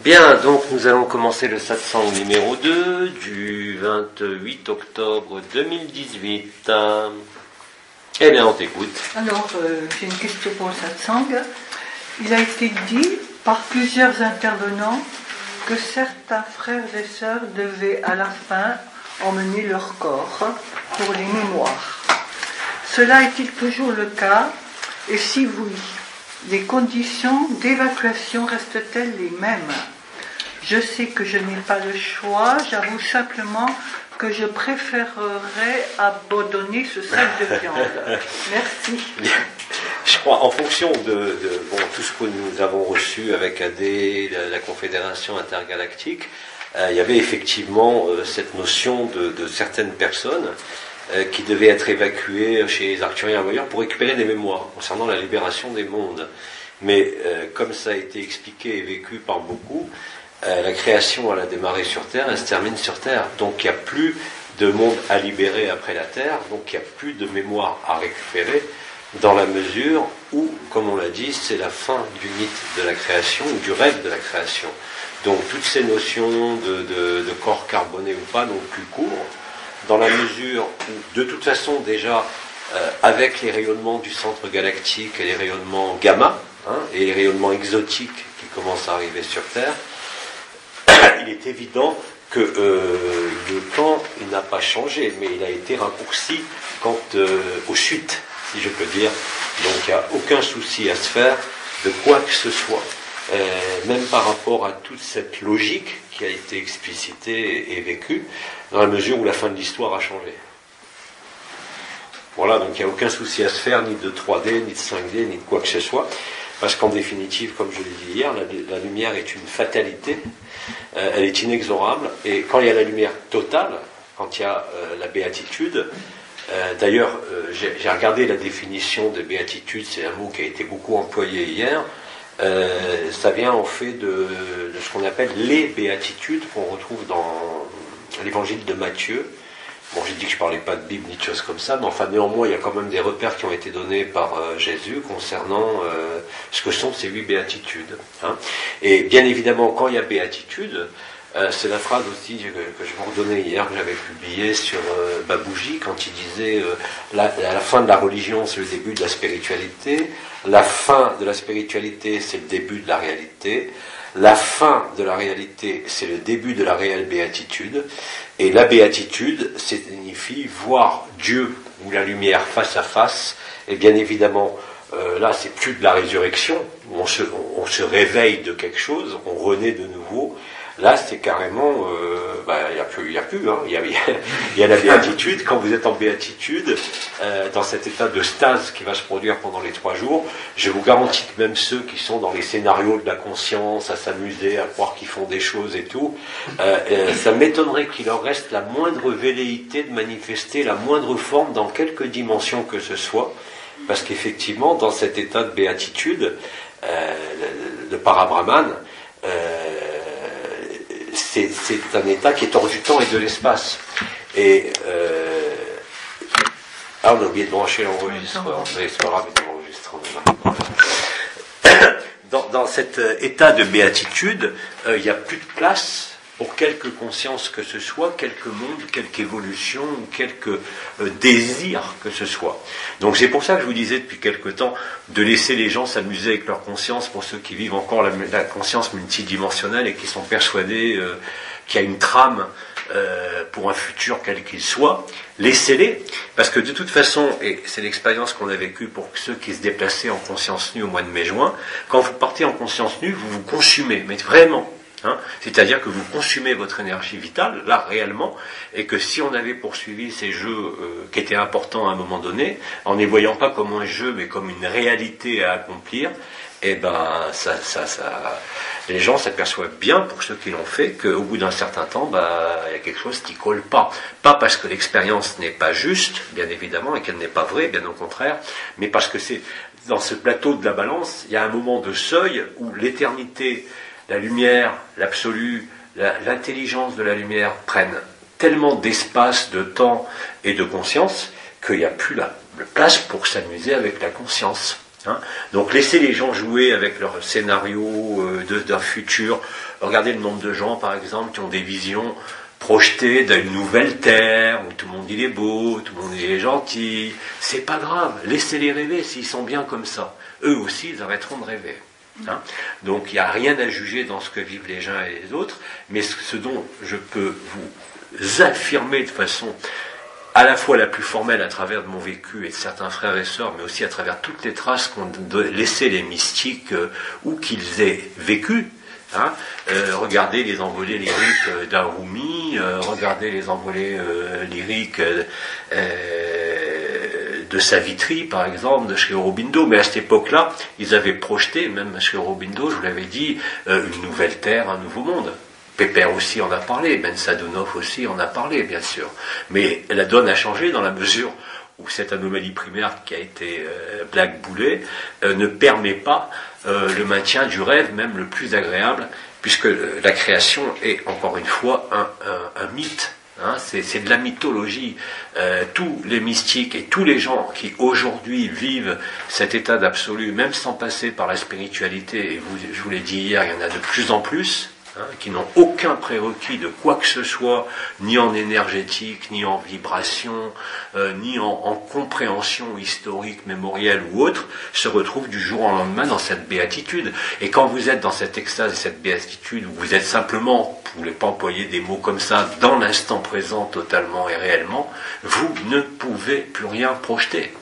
Bien, donc nous allons commencer le satsang numéro 2 du 28 octobre 2018. Eh bien, on t'écoute. Alors, j'ai une question pour le satsang. Il a été dit par plusieurs intervenants que certains frères et sœurs devaient à la fin emmener leur corps pour les mémoires. Cela est-il toujours le cas? Et si oui, les conditions d'évacuation restent-elles les mêmes? Je sais que je n'ai pas le choix, j'avoue simplement que je préférerais abandonner ce sac de viande. Merci. Je crois, en fonction de tout ce que nous avons reçu avec AD, la Confédération intergalactique, il y avait effectivement cette notion de certaines personnes qui devaient être évacuées chez les Arcturiens voyeurs pour récupérer des mémoires concernant la libération des mondes. Mais comme ça a été expliqué et vécu par beaucoup, la création, elle a démarré sur Terre, elle se termine sur Terre. Donc il n'y a plus de monde à libérer après la Terre, donc il n'y a plus de mémoire à récupérer, dans la mesure où, comme on l'a dit, c'est la fin du mythe de la création, ou du rêve de la création. Donc toutes ces notions de corps carboné ou pas n'ont plus cours, dans la mesure où, de toute façon, déjà, avec les rayonnements du centre galactique et les rayonnements gamma, et les rayonnements exotiques qui commencent à arriver sur Terre, il est évident que le temps il n'a pas changé, mais il a été raccourci quant aux chutes, si je peux dire. Donc il n'y a aucun souci à se faire de quoi que ce soit, même par rapport à toute cette logique qui a été explicitée et vécue, dans la mesure où la fin de l'histoire a changé. Voilà, donc il n'y a aucun souci à se faire, ni de 3D, ni de 5D, ni de quoi que ce soit. Parce qu'en définitive, comme je l'ai dit hier, la lumière est une fatalité, elle est inexorable, et quand il y a la lumière totale, quand il y a la béatitude, d'ailleurs, j'ai regardé la définition de béatitude, c'est un mot qui a été beaucoup employé hier, ça vient en fait de ce qu'on appelle les béatitudes qu'on retrouve dans l'évangile de Matthieu. Bon, j'ai dit que je ne parlais pas de Bible ni de choses comme ça, mais enfin néanmoins il y a quand même des repères qui ont été donnés par Jésus concernant ce que sont ces 8 béatitudes. Et bien évidemment, quand il y a béatitude, c'est la phrase aussi que je vous redonnais hier, que j'avais publiée sur Babouji, quand il disait la fin de la religion c'est le début de la spiritualité, la fin de la spiritualité c'est le début de la réalité, la fin de la réalité, c'est le début de la réelle béatitude, et la béatitude signifie voir Dieu ou la lumière face à face, et bien évidemment, là c'est plus de la résurrection, où on se réveille de quelque chose, on renaît de nouveau. Là, c'est carrément, il y a la béatitude. Quand vous êtes en béatitude, dans cet état de stase qui va se produire pendant les 3 jours, je vous garantis que même ceux qui sont dans les scénarios de la conscience, à s'amuser, à croire qu'ils font des choses et tout, ça m'étonnerait qu'il leur reste la moindre velléité de manifester la moindre forme dans quelque dimension que ce soit, parce qu'effectivement, dans cet état de béatitude, de Parabrahman, c'est un état qui est hors du temps et de l'espace. Et on a oublié de brancher l'enregistreur, mais c'est pas grave, dans cet état de béatitude, il n'y a plus de place pour quelque conscience que ce soit, quelque monde, quelque évolution, quelque désir que ce soit. Donc c'est pour ça que je vous disais depuis quelque temps de laisser les gens s'amuser avec leur conscience, pour ceux qui vivent encore la conscience multidimensionnelle et qui sont persuadés qu'il y a une trame pour un futur quel qu'il soit. Laissez-les, parce que de toute façon, et c'est l'expérience qu'on a vécue pour ceux qui se déplaçaient en conscience nue au mois de mai-juin, quand vous partez en conscience nue, vous vous consumez, mais vraiment. C'est-à-dire que vous consumez votre énergie vitale, là, réellement, et que si on avait poursuivi ces jeux qui étaient importants à un moment donné, en ne les voyant pas comme un jeu, mais comme une réalité à accomplir, eh ben, les gens s'aperçoivent bien, pour ceux qui l'ont fait, qu'au bout d'un certain temps, il y a quelque chose qui colle pas. Pas parce que l'expérience n'est pas juste, bien évidemment, et qu'elle n'est pas vraie, bien au contraire, mais parce que c'est dans ce plateau de la balance, il y a un moment de seuil où l'éternité, la lumière, l'absolu, l'intelligence de la lumière prennent tellement d'espace, de temps et de conscience qu'il n'y a plus la place pour s'amuser avec la conscience. Donc laissez les gens jouer avec leur scénario d'un futur. Regardez le nombre de gens, par exemple, qui ont des visions projetées d'une nouvelle terre, où tout le monde il est beau, tout le monde il est gentil. C'est pas grave, laissez-les rêver s'ils sont bien comme ça. Eux aussi, ils arrêteront de rêver. Hein. Donc il n'y a rien à juger dans ce que vivent les uns et les autres, mais ce dont je peux vous affirmer de façon à la fois la plus formelle à travers de mon vécu et de certains frères et sœurs, mais aussi à travers toutes les traces qu'ont laissées les mystiques, où qu'ils aient vécu. Hein. Regardez les envolées lyriques d'Arumi, regardez les envolées lyriques de Savitri, par exemple, de Sri Aurobindo. Mais à cette époque-là, ils avaient projeté, même Sri Aurobindo, je vous l'avais dit, une nouvelle terre, un nouveau monde. Pépère aussi en a parlé, Ben Sadonov aussi en a parlé, bien sûr. Mais la donne a changé dans la mesure où cette anomalie primaire qui a été blackboulée ne permet pas le maintien du rêve, même le plus agréable, puisque la création est, encore une fois, un mythe. Hein, c'est de la mythologie. Tous les mystiques et tous les gens qui aujourd'hui vivent cet état d'absolu, même sans passer par la spiritualité, et je vous l'ai dit hier, il y en a de plus en plus, hein, qui n'ont aucun prérequis de quoi que ce soit, ni en énergétique, ni en vibration, ni en compréhension historique, mémorielle ou autre, se retrouvent du jour au lendemain dans cette béatitude. Et quand vous êtes dans cette extase et cette béatitude, où vous êtes simplement, vous ne voulez pas employer des mots comme ça, dans l'instant présent totalement et réellement, vous ne pouvez plus rien projeter.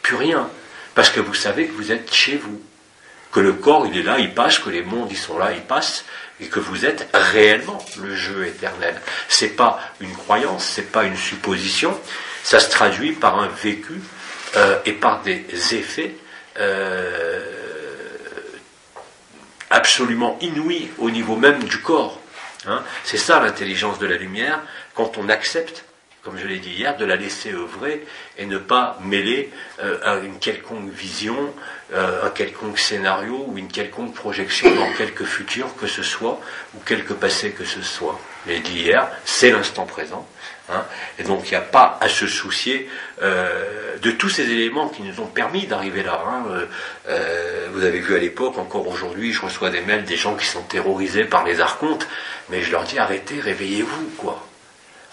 Plus rien. Parce que vous savez que vous êtes chez vous. Que le corps, il est là, il passe, que les mondes, ils sont là, ils passent, et que vous êtes réellement le jeu éternel. C'est pas une croyance, c'est pas une supposition, ça se traduit par un vécu et par des effets absolument inouïs au niveau même du corps. Hein. C'est ça l'intelligence de la lumière, quand on accepte, comme je l'ai dit hier, de la laisser œuvrer et ne pas mêler à une quelconque vision, un quelconque scénario ou une quelconque projection dans quelque futur que ce soit ou quelque passé que ce soit. Mais d'hier, c'est l'instant présent. Hein, et donc il n'y a pas à se soucier de tous ces éléments qui nous ont permis d'arriver là. Hein. Vous avez vu à l'époque, encore aujourd'hui, je reçois des mails des gens qui sont terrorisés par les archontes, mais je leur dis arrêtez, réveillez-vous, quoi.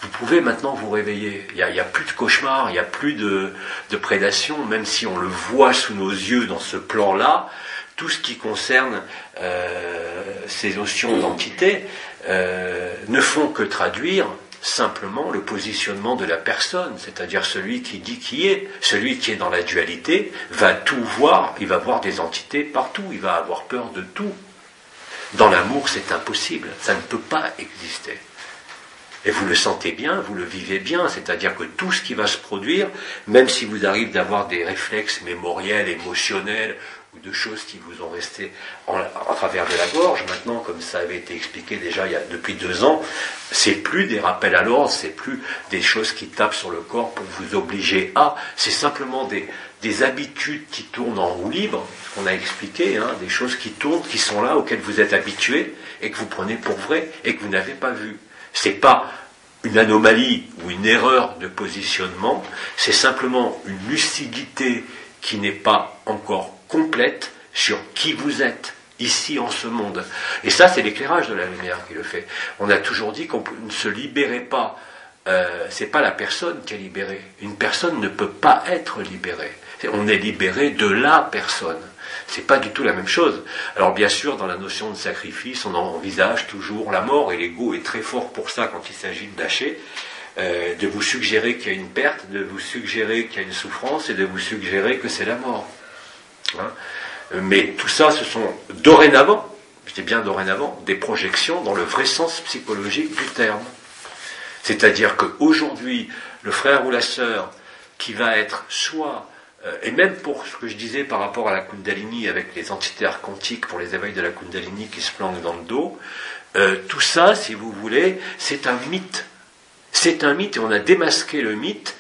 Vous pouvez maintenant vous réveiller. Il n'y a plus de cauchemar, il n'y a plus de prédation, même si on le voit sous nos yeux dans ce plan-là. Tout ce qui concerne ces notions d'entité ne font que traduire simplement le positionnement de la personne, c'est-à-dire celui qui dit qui est, celui qui est dans la dualité, va tout voir, il va voir des entités partout, il va avoir peur de tout. Dans l'amour, c'est impossible, ça ne peut pas exister. Et vous le sentez bien, vous le vivez bien, c'est-à-dire que tout ce qui va se produire, même si vous arrivez d'avoir des réflexes mémoriels, émotionnels, ou de choses qui vous ont resté en travers de la gorge, maintenant, comme ça avait été expliqué déjà depuis 2 ans, c'est plus des rappels à l'ordre, c'est plus des choses qui tapent sur le corps pour vous obliger à, c'est simplement des habitudes qui tournent en roue libre, ce qu'on a expliqué, hein, des choses qui tournent, qui sont là, auxquelles vous êtes habitués, et que vous prenez pour vrai, et que vous n'avez pas vu. C'est pas une anomalie ou une erreur de positionnement, c'est simplement une lucidité qui n'est pas encore complète sur qui vous êtes ici en ce monde. Et ça, c'est l'éclairage de la lumière qui le fait. On a toujours dit qu'on ne se libérait pas. C'est pas la personne qui est libérée. Une personne ne peut pas être libérée. On est libéré de la personne. C'est pas du tout la même chose. Alors bien sûr, dans la notion de sacrifice, on envisage toujours la mort, et l'ego est très fort pour ça quand il s'agit de lâcher, de vous suggérer qu'il y a une perte, de vous suggérer qu'il y a une souffrance, et de vous suggérer que c'est la mort. Hein. Mais tout ça, ce sont dorénavant, je dis bien dorénavant, des projections dans le vrai sens psychologique du terme. C'est-à-dire qu'aujourd'hui, le frère ou la sœur qui va être soit, et même pour ce que je disais par rapport à la Kundalini avec les entités archontiques pour les éveils de la Kundalini qui se planquent dans le dos, tout ça, si vous voulez, c'est un mythe. C'est un mythe, et on a démasqué le mythe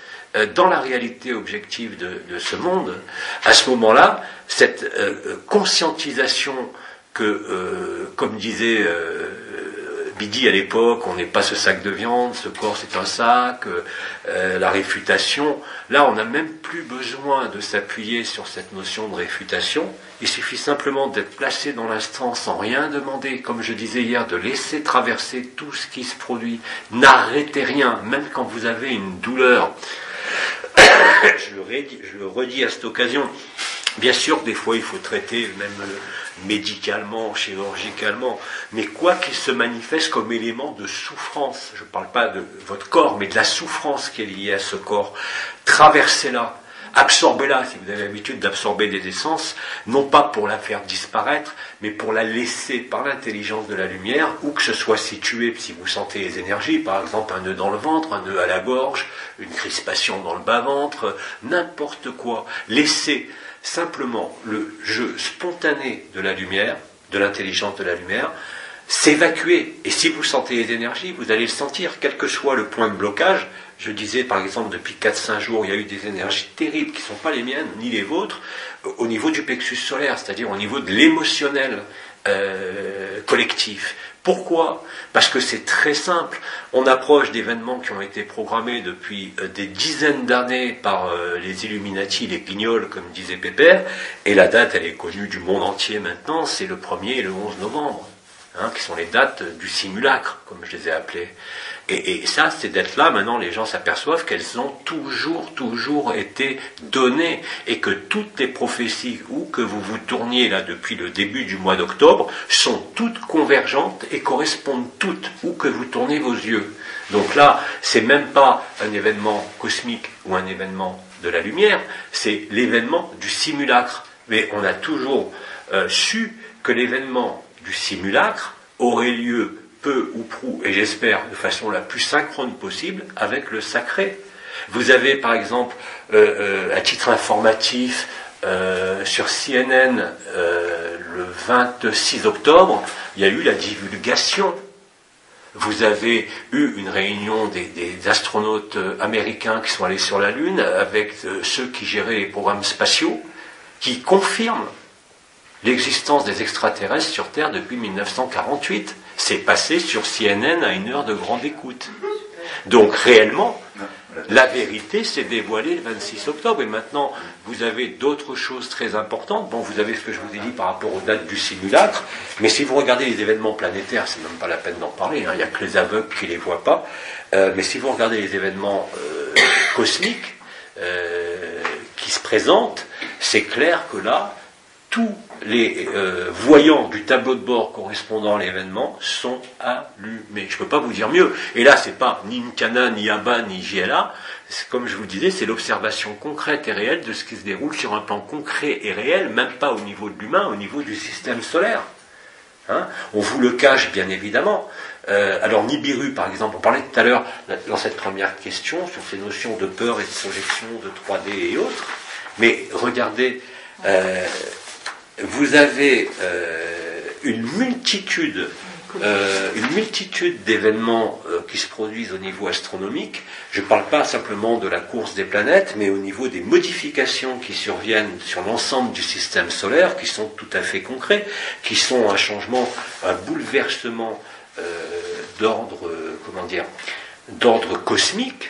dans la réalité objective de ce monde. À ce moment-là, cette conscientisation que, comme disait Bidi à l'époque, on n'est pas ce sac de viande, ce corps c'est un sac, la réfutation. Là, on n'a même plus besoin de s'appuyer sur cette notion de réfutation. Il suffit simplement d'être placé dans l'instant sans rien demander, comme je disais hier, de laisser traverser tout ce qui se produit. N'arrêtez rien, même quand vous avez une douleur. Je le redis à cette occasion. Bien sûr, des fois, il faut traiter, même médicalement, chirurgicalement, mais quoi qu'il se manifeste comme élément de souffrance, je ne parle pas de votre corps, mais de la souffrance qui est liée à ce corps, traversez-la, absorbez-la, si vous avez l'habitude d'absorber des essences, non pas pour la faire disparaître, mais pour la laisser par l'intelligence de la lumière, où que ce soit situé, si vous sentez les énergies, par exemple un nœud dans le ventre, un nœud à la gorge, une crispation dans le bas-ventre, n'importe quoi, laissez simplement le jeu spontané de la lumière, de l'intelligence de la lumière, s'évacuer. Et si vous sentez les énergies, vous allez le sentir, quel que soit le point de blocage. Je disais, par exemple, depuis 4-5 jours, il y a eu des énergies terribles qui ne sont pas les miennes, ni les vôtres, au niveau du plexus solaire, c'est-à-dire au niveau de l'émotionnel collectif. Pourquoi ? Parce que c'est très simple. On approche d'événements qui ont été programmés depuis des dizaines d'années par les Illuminati, les guignols, comme disait Pépère, et la date, elle est connue du monde entier maintenant, c'est le 1er et le 11 novembre, qui sont les dates du simulacre, comme je les ai appelées. Et ça, c'est d'être là, maintenant les gens s'aperçoivent qu'elles ont toujours été données, et que toutes les prophéties, où que vous vous tourniez là depuis le début du mois d'octobre, sont toutes convergentes et correspondent toutes, où que vous tournez vos yeux. Donc là, c'est même pas un événement cosmique ou un événement de la lumière, c'est l'événement du simulacre. Mais on a toujours su que l'événement du simulacre aurait lieu peu ou prou, et j'espère de façon la plus synchrone possible, avec le sacré. Vous avez par exemple, à titre informatif, sur CNN, le 26 octobre, il y a eu la divulgation. Vous avez eu une réunion des astronautes américains qui sont allés sur la Lune, avec ceux qui géraient les programmes spatiaux, qui confirment l'existence des extraterrestres sur Terre depuis 1948. C'est passé sur CNN à une heure de grande écoute. Donc réellement, la vérité s'est dévoilée le 26 octobre. Et maintenant, vous avez d'autres choses très importantes. Bon, vous avez ce que je vous ai dit par rapport aux dates du simulacre. Mais si vous regardez les événements planétaires, c'est même pas la peine d'en parler. Il n'y a que les aveugles qui les voient pas. Mais si vous regardez les événements cosmiques qui se présentent, c'est clair que là, tous les voyants du tableau de bord correspondant à l'événement sont allumés. Je ne peux pas vous dire mieux. Et là, c'est pas ni Nkana, ni Abba, ni JLA. Comme je vous le disais, c'est l'observation concrète et réelle de ce qui se déroule sur un plan concret et réel, même pas au niveau de l'humain, au niveau du système solaire. On vous le cache, bien évidemment. Alors Nibiru, par exemple, on parlait tout à l'heure, dans cette première question, sur ces notions de peur et de projection, de 3D et autres. Mais regardez... vous avez une multitude d'événements qui se produisent au niveau astronomique. Je ne parle pas simplement de la course des planètes, mais au niveau des modifications qui surviennent sur l'ensemble du système solaire, qui sont tout à fait concrets, qui sont un changement, un bouleversement d'ordre cosmique,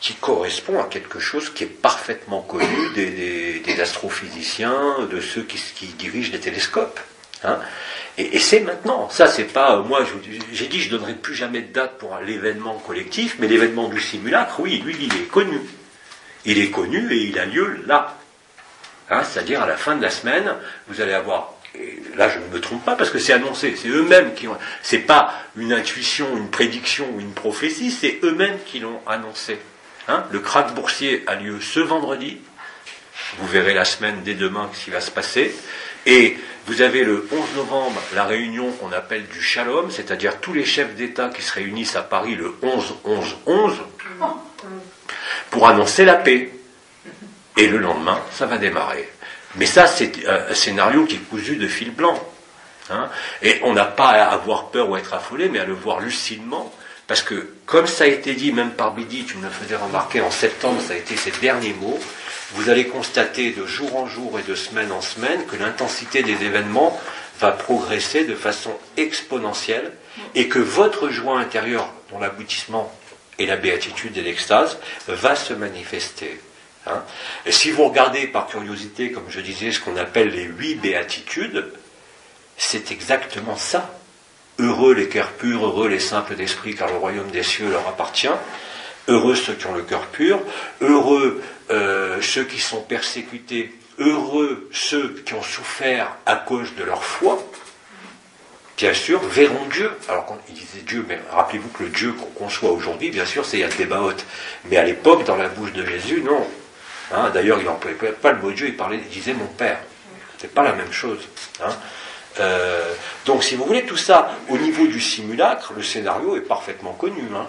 qui correspond à quelque chose qui est parfaitement connu des astrophysiciens, de ceux qui dirigent les télescopes. Et c'est maintenant. Ça, c'est pas... Moi, j'ai dit, je ne donnerai plus jamais de date pour l'événement collectif, mais l'événement du simulacre, oui, lui, il est connu. Il est connu et il a lieu là. C'est-à-dire, à la fin de la semaine, vous allez avoir... Et là, je ne me trompe pas, parce que c'est annoncé. C'est eux-mêmes qui ont... C'est pas une intuition, une prédiction ou une prophétie, c'est eux-mêmes qui l'ont annoncé. Le krach boursier a lieu ce vendredi. Vous verrez la semaine dès demain ce qui va se passer. Et vous avez le 11 novembre la réunion qu'on appelle du Shalom, c'est-à-dire tous les chefs d'État qui se réunissent à Paris le 11-11-11 pour annoncer la paix. Et le lendemain, ça va démarrer. Mais ça, c'est un scénario qui est cousu de fil blanc. Et on n'a pas à avoir peur ou à être affolé, mais à le voir lucidement. Parce que, comme ça a été dit, même par Bidi, tu me le faisais remarquer en septembre, ça a été ses derniers mots, vous allez constater de jour en jour et de semaine en semaine que l'intensité des événements va progresser de façon exponentielle et que votre joie intérieure, dont l'aboutissement est la béatitude et l'extase, va se manifester. Hein. Et si vous regardez par curiosité, comme je disais, ce qu'on appelle les 8 béatitudes, c'est exactement ça. Heureux les cœurs purs, heureux les simples d'esprit, car le royaume des cieux leur appartient. Heureux ceux qui ont le cœur pur, heureux ceux qui sont persécutés, heureux ceux qui ont souffert à cause de leur foi, bien sûr, verront Dieu. Alors, quand il disait Dieu, mais rappelez-vous que le Dieu qu'on conçoit aujourd'hui, bien sûr, c'est Yad-Débaoth. Mais à l'époque, dans la bouche de Jésus, non. Hein, d'ailleurs, il n'employait pas le mot Dieu, il disait mon Père. C'est pas la même chose. Hein. Donc, si vous voulez, tout ça, au niveau du simulacre, le scénario est parfaitement connu. Hein.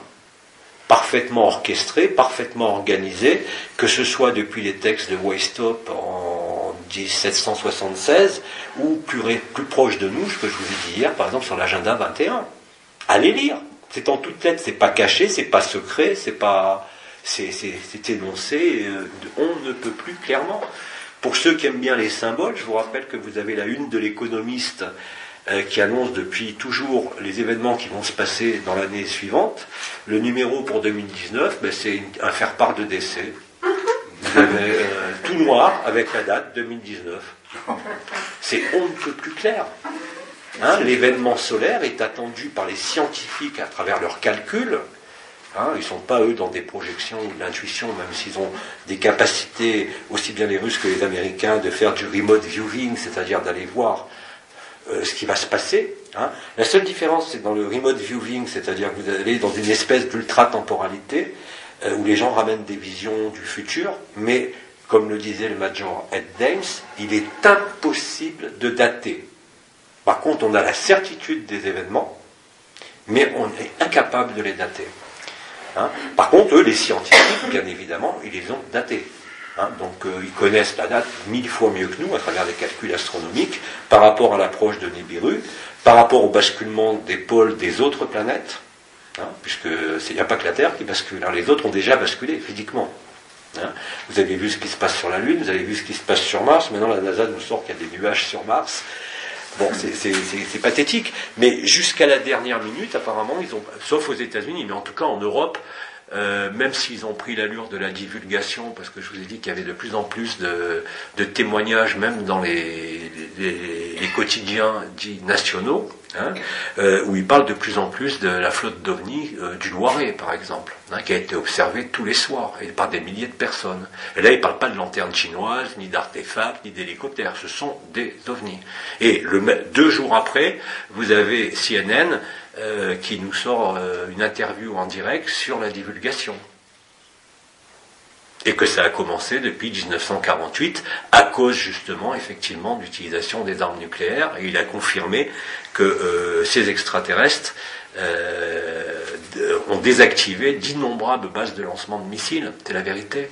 Parfaitement orchestré, parfaitement organisé, que ce soit depuis les textes de Weishaupt en 1776, ou plus proche de nous, ce que je vous ai dit hier, par exemple sur l'agenda 21. Allez lire, c'est en toutes lettres, c'est pas caché, c'est pas secret, c'est énoncé, on ne peut plus clairement. Pour ceux qui aiment bien les symboles, je vous rappelle que vous avez la une de l'Économiste qui annonce depuis toujours les événements qui vont se passer dans l'année suivante. Le numéro pour 2019, c'est un faire-part de décès. Vous avez tout noir avec la date 2019. C'est on ne peut plus clair. Hein, l'événement solaire est attendu par les scientifiques à travers leurs calculs. Hein, ils ne sont pas, eux, dans des projections ou de l'intuition, même s'ils ont des capacités, aussi bien les Russes que les Américains, de faire du remote viewing, c'est-à-dire d'aller voir ce qui va se passer. Hein. La seule différence, c'est dans le remote viewing, c'est-à-dire que vous allez dans une espèce d'ultra-temporalité, où les gens ramènent des visions du futur, mais, comme le disait le Major Ed Dames, il est impossible de dater. Par contre, on a la certitude des événements, mais on est incapable de les dater. Hein. Par contre, eux, les scientifiques, bien évidemment, ils les ont datés. Hein. Donc, ils connaissent la date 1000 fois mieux que nous, à travers des calculs astronomiques, par rapport à l'approche de Nibiru, par rapport au basculement des pôles des autres planètes, hein, puisqu'il n'y a pas que la Terre qui bascule. Hein. Les autres ont déjà basculé, physiquement. Hein. Vous avez vu ce qui se passe sur la Lune, vous avez vu ce qui se passe sur Mars, maintenant la NASA nous sort qu'il y a des nuages sur Mars. Bon, c'est pathétique, mais jusqu'à la dernière minute, apparemment, ils ont, sauf aux États-Unis, mais en tout cas en Europe, même s'ils ont pris l'allure de la divulgation, parce que je vous ai dit qu'il y avait de plus en plus de témoignages, même dans les quotidiens dits nationaux, hein, où ils parlent de plus en plus de la flotte d'OVNI du Loiret, par exemple, hein, qui a été observée tous les soirs, et par des milliers de personnes. Et là, ils ne parlent pas de lanternes chinoises, ni d'artefacts, ni d'hélicoptères, ce sont des OVNI. Et 2 jours après, vous avez CNN qui nous sort une interview en direct sur la divulgation. Et que ça a commencé depuis 1948, à cause justement, effectivement, de l'utilisation des armes nucléaires. Et il a confirmé que ces extraterrestres ont désactivé d'innombrables bases de lancement de missiles. C'est la vérité.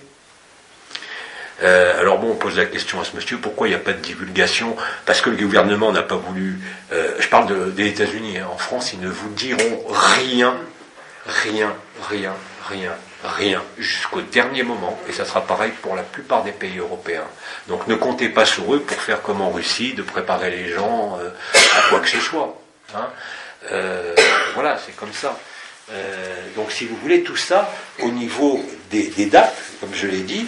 Alors bon, on pose la question à ce monsieur, pourquoi il n'y a pas de divulgation? Parce que le gouvernement n'a pas voulu... je parle des États-Unis, hein, en France, ils ne vous diront rien, jusqu'au dernier moment, et ça sera pareil pour la plupart des pays européens. Donc ne comptez pas sur eux pour faire comme en Russie, de préparer les gens à quoi que ce soit. Hein. Voilà, c'est comme ça. Donc si vous voulez, tout ça, au niveau des dates, comme je l'ai dit,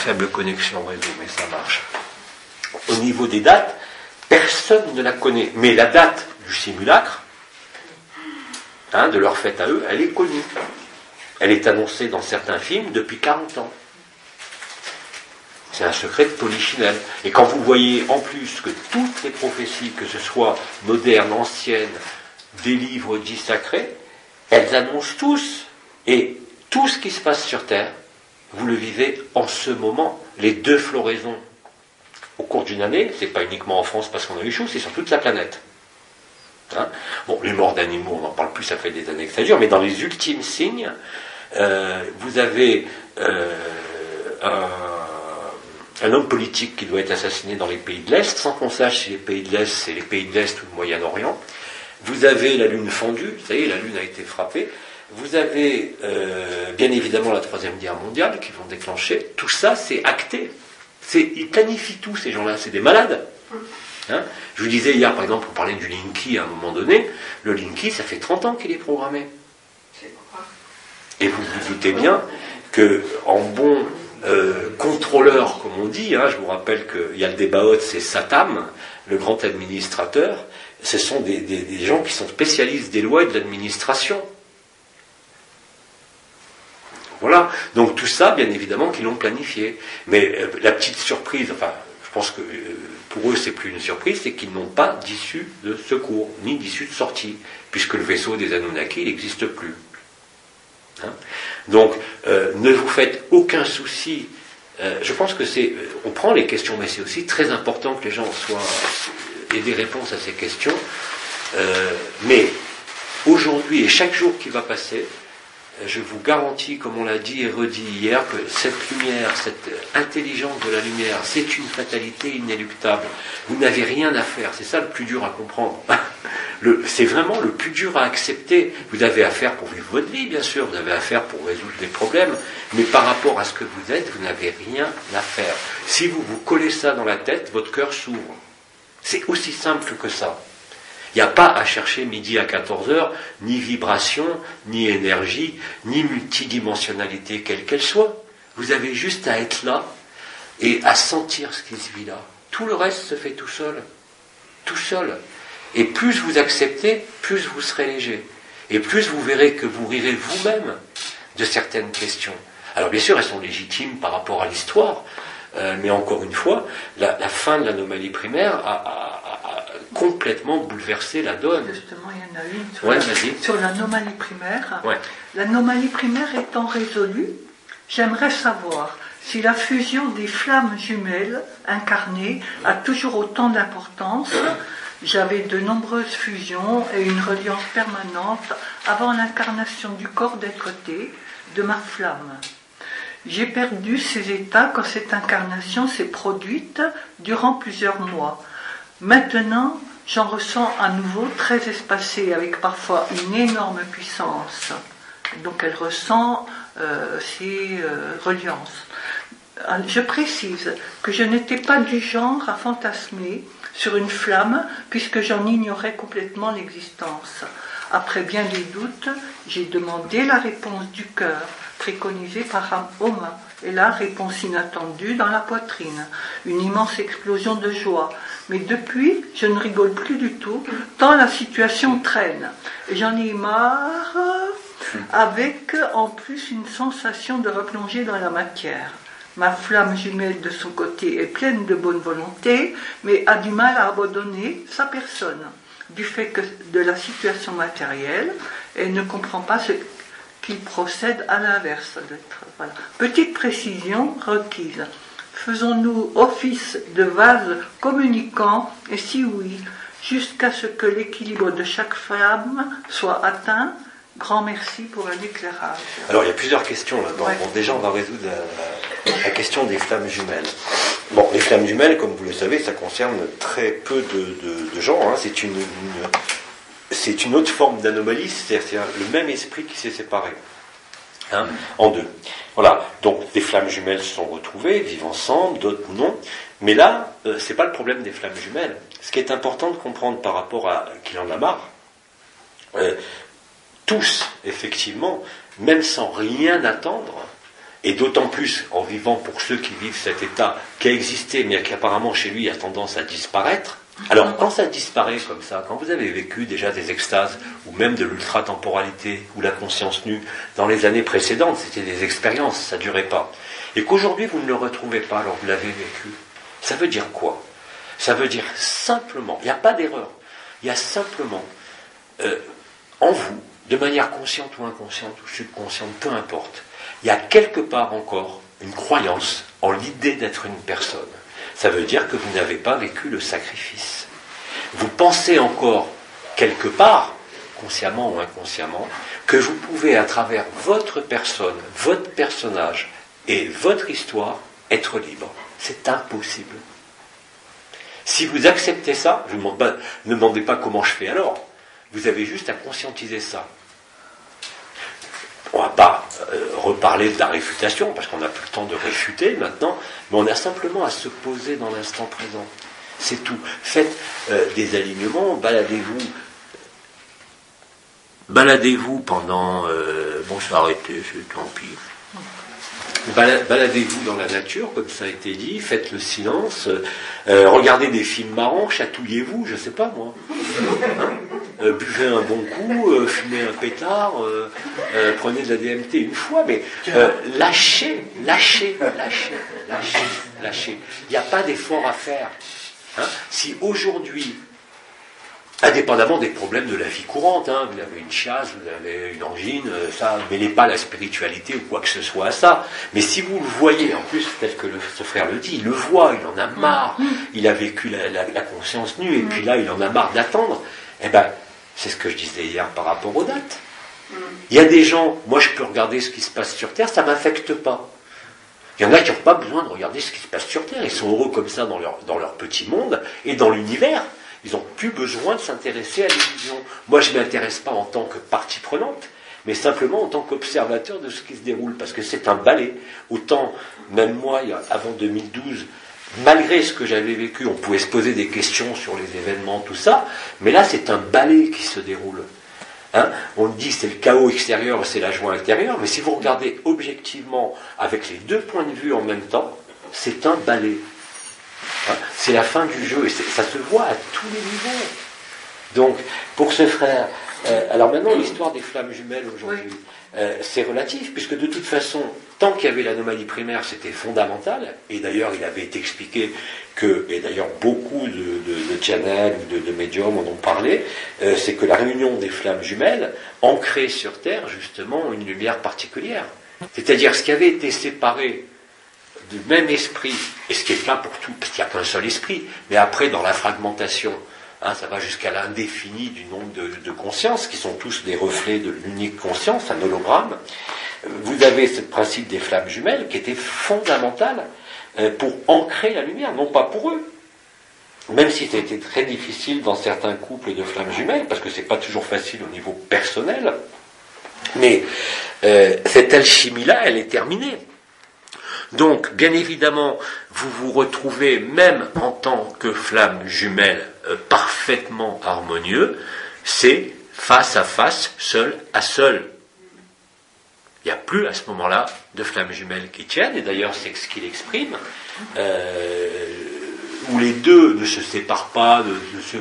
faible connexion réseau, mais ça marche. Au niveau des dates, personne ne la connaît. Mais la date du simulacre, hein, de leur fête à eux, elle est connue. Elle est annoncée dans certains films depuis 40 ans. C'est un secret de polichinelle. Et quand vous voyez en plus que toutes les prophéties, que ce soit modernes, anciennes, des livres dits sacrés, elles annoncent tous. Et tout ce qui se passe sur Terre, vous le vivez en ce moment. Les 2 floraisons au cours d'une année, c'est pas uniquement en France parce qu'on a eu chaud, c'est sur toute la planète. Hein, bon, les morts d'animaux, on n'en parle plus, ça fait des années que ça dure, mais dans les ultimes signes, vous avez un homme politique qui doit être assassiné dans les pays de l'Est, sans qu'on sache si les pays de l'Est, c'est les pays de l'Est ou le Moyen-Orient. Vous avez la Lune fendue, vous savez, la Lune a été frappée. vous avez bien évidemment la Troisième Guerre mondiale qui vont déclencher. Tout ça, c'est acté. Ils planifient tout, ces gens-là. C'est des malades. Hein, je vous disais hier, par exemple, on parlait du Linky à un moment donné. Le Linky, ça fait 30 ans qu'il est programmé. Et vous vous doutez bien qu'en bon contrôleur, comme on dit, hein, je vous rappelle qu'il y a le débat c'est Satam, le grand administrateur, ce sont des gens qui sont spécialistes des lois et de l'administration. Voilà, donc tout ça, bien évidemment, qu'ils l'ont planifié. Mais la petite surprise, enfin, je pense que pour eux, c'est plus une surprise, c'est qu'ils n'ont pas d'issue de secours, ni d'issue de sortie, puisque le vaisseau des Anunnaki, il n'existe plus. Hein, donc, ne vous faites aucun souci. Je pense que on prend les questions, mais c'est aussi très important que les gens aient des réponses à ces questions. Mais aujourd'hui et chaque jour qui va passer, je vous garantis, comme on l'a dit et redit hier, que cette lumière, cette intelligence de la lumière, c'est une fatalité inéluctable. Vous n'avez rien à faire. C'est ça le plus dur à comprendre. C'est vraiment le plus dur à accepter. Vous avez à faire pour vivre votre vie, bien sûr. Vous avez à faire pour résoudre des problèmes. Mais par rapport à ce que vous êtes, vous n'avez rien à faire. Si vous vous collez ça dans la tête, votre cœur s'ouvre. C'est aussi simple que ça. Il n'y a pas à chercher midi à 14h, ni vibration, ni énergie, ni multidimensionnalité, quelle qu'elle soit. Vous avez juste à être là et à sentir ce qui se vit là. Tout le reste se fait tout seul. Tout seul. Et plus vous acceptez, plus vous serez léger. Et plus vous verrez que vous rirez vous-même de certaines questions. Alors bien sûr, elles sont légitimes par rapport à l'histoire, mais encore une fois, la fin de l'anomalie primaire a complètement bouleversé la donne. Justement, il y en a une sur l'anomalie primaire. Ouais. L'anomalie primaire étant résolue, j'aimerais savoir si la fusion des flammes jumelles incarnées a toujours autant d'importance. J'avais de nombreuses fusions et une reliance permanente avant l'incarnation du corps d'être-té de ma flamme. J'ai perdu ces états quand cette incarnation s'est produite durant plusieurs mois. Maintenant, j'en ressens à nouveau très espacée, avec parfois une énorme puissance. Donc elle ressent ces reliances. Je précise que je n'étais pas du genre à fantasmer sur une flamme, puisque j'en ignorais complètement l'existence. Après bien des doutes, j'ai demandé la réponse du cœur, préconisée par Oma, et la réponse inattendue dans la poitrine. Une immense explosion de joie. Mais depuis, je ne rigole plus du tout, tant la situation traîne. Et j'en ai marre, avec en plus une sensation de replonger dans la matière. Ma flamme jumelle de son côté est pleine de bonne volonté, mais a du mal à abandonner sa personne, du fait de la situation matérielle, et ne comprend pas ce qui procède à l'inverse d'être. Voilà. Petite précision requise. Faisons-nous office de vase communicant, et si oui, jusqu'à ce que l'équilibre de chaque flamme soit atteint? Grand merci pour un éclairage. Alors il y a plusieurs questions là-dedans. Ouais. Bon, déjà on va résoudre la question des flammes jumelles. Bon, les flammes jumelles, comme vous le savez, ça concerne très peu de gens. Hein. C'est une autre forme d'anomalie, c'est-à-dire le même esprit qui s'est séparé. Hein, en deux. Voilà, donc des flammes jumelles se sont retrouvées, vivent ensemble, d'autres non. Mais là, c'est pas le problème des flammes jumelles. Ce qui est important de comprendre par rapport à qu'il en a marre, tous, effectivement, même sans rien attendre, et d'autant plus en vivant pour ceux qui vivent cet état qui a existé, mais qui apparemment chez lui a tendance à disparaître. Alors, quand ça disparaît comme ça, quand vous avez vécu déjà des extases, ou même de l'ultra-temporalité, ou la conscience nue, dans les années précédentes, c'était des expériences, ça ne durait pas, et qu'aujourd'hui vous ne le retrouvez pas alors que vous l'avez vécu, ça veut dire quoi? Ça veut dire simplement, il n'y a pas d'erreur, il y a simplement en vous, de manière consciente ou inconsciente ou subconsciente, peu importe, il y a quelque part encore une croyance en l'idée d'être une personne. Ça veut dire que vous n'avez pas vécu le sacrifice. Vous pensez encore quelque part, consciemment ou inconsciemment, que vous pouvez à travers votre personne, votre personnage et votre histoire être libre. C'est impossible. Si vous acceptez ça, je ne demandez pas comment je fais alors. Vous avez juste à conscientiser ça. on ne va pas reparler de la réfutation, parce qu'on n'a plus le temps de réfuter maintenant, mais on a simplement à se poser dans l'instant présent. C'est tout. Faites des alignements, baladez-vous pendant... bon, je vais arrêter, tant pis. Baladez-vous dans la nature, comme ça a été dit, faites le silence, regardez des films marrants, chatouillez-vous, je sais pas moi. Hein, buvez un bon coup, fumez un pétard, prenez de la DMT une fois, mais lâchez. Il n'y a pas d'effort à faire. Hein, si aujourd'hui, indépendamment des problèmes de la vie courante, hein, vous avez une chiasse, vous avez une angine, ça, ne mêlez pas la spiritualité ou quoi que ce soit à ça. Mais si vous le voyez, en plus, tel que ce frère le dit, il le voit, il en a marre, il a vécu la conscience nue, et puis là, il en a marre d'attendre, eh ben, c'est ce que je disais hier par rapport aux dates. Il y a des gens, moi je peux regarder ce qui se passe sur Terre, ça ne m'affecte pas. Il y en a qui n'ont pas besoin de regarder ce qui se passe sur Terre, ils sont heureux comme ça dans leur petit monde et dans l'univers. Ils n'ont plus besoin de s'intéresser à l'illusion. Moi, je ne m'intéresse pas en tant que partie prenante, mais simplement en tant qu'observateur de ce qui se déroule, parce que c'est un ballet. Autant, même moi, avant 2012, malgré ce que j'avais vécu, on pouvait se poser des questions sur les événements, tout ça, mais là, c'est un ballet qui se déroule. Hein, on dit c'est le chaos extérieur, c'est la joie intérieure, mais si vous regardez objectivement avec les deux points de vue en même temps, c'est un ballet. Hein, c'est la fin du jeu, et ça se voit à tous les niveaux. Donc, pour ce frère, alors maintenant l'histoire des flammes jumelles aujourd'hui, c'est relatif, puisque de toute façon, tant qu'il y avait l'anomalie primaire, c'était fondamental, et d'ailleurs il avait été expliqué que, et d'ailleurs beaucoup de channels ou de médiums en ont parlé, c'est que la réunion des flammes jumelles ancrait sur Terre justement une lumière particulière. C'est-à-dire ce qui avait été séparé du même esprit, et ce qui est là pour tout, parce qu'il n'y a qu'un seul esprit, mais après dans la fragmentation, hein, ça va jusqu'à l'indéfini du nombre de consciences, qui sont tous des reflets de l'unique conscience, un hologramme. Vous avez ce principe des flammes jumelles qui était fondamental pour ancrer la lumière, non pas pour eux. Même si c'était très difficile dans certains couples de flammes jumelles, parce que c'est pas toujours facile au niveau personnel, mais cette alchimie-là, elle est terminée. Donc, bien évidemment, vous vous retrouvez, même en tant que flamme jumelle parfaitement harmonieux, c'est face à face, seul à seul. Il n'y a plus à ce moment-là de flammes jumelles qui tiennent, et d'ailleurs c'est ce qu'il exprime, où les deux ne se séparent pas, ne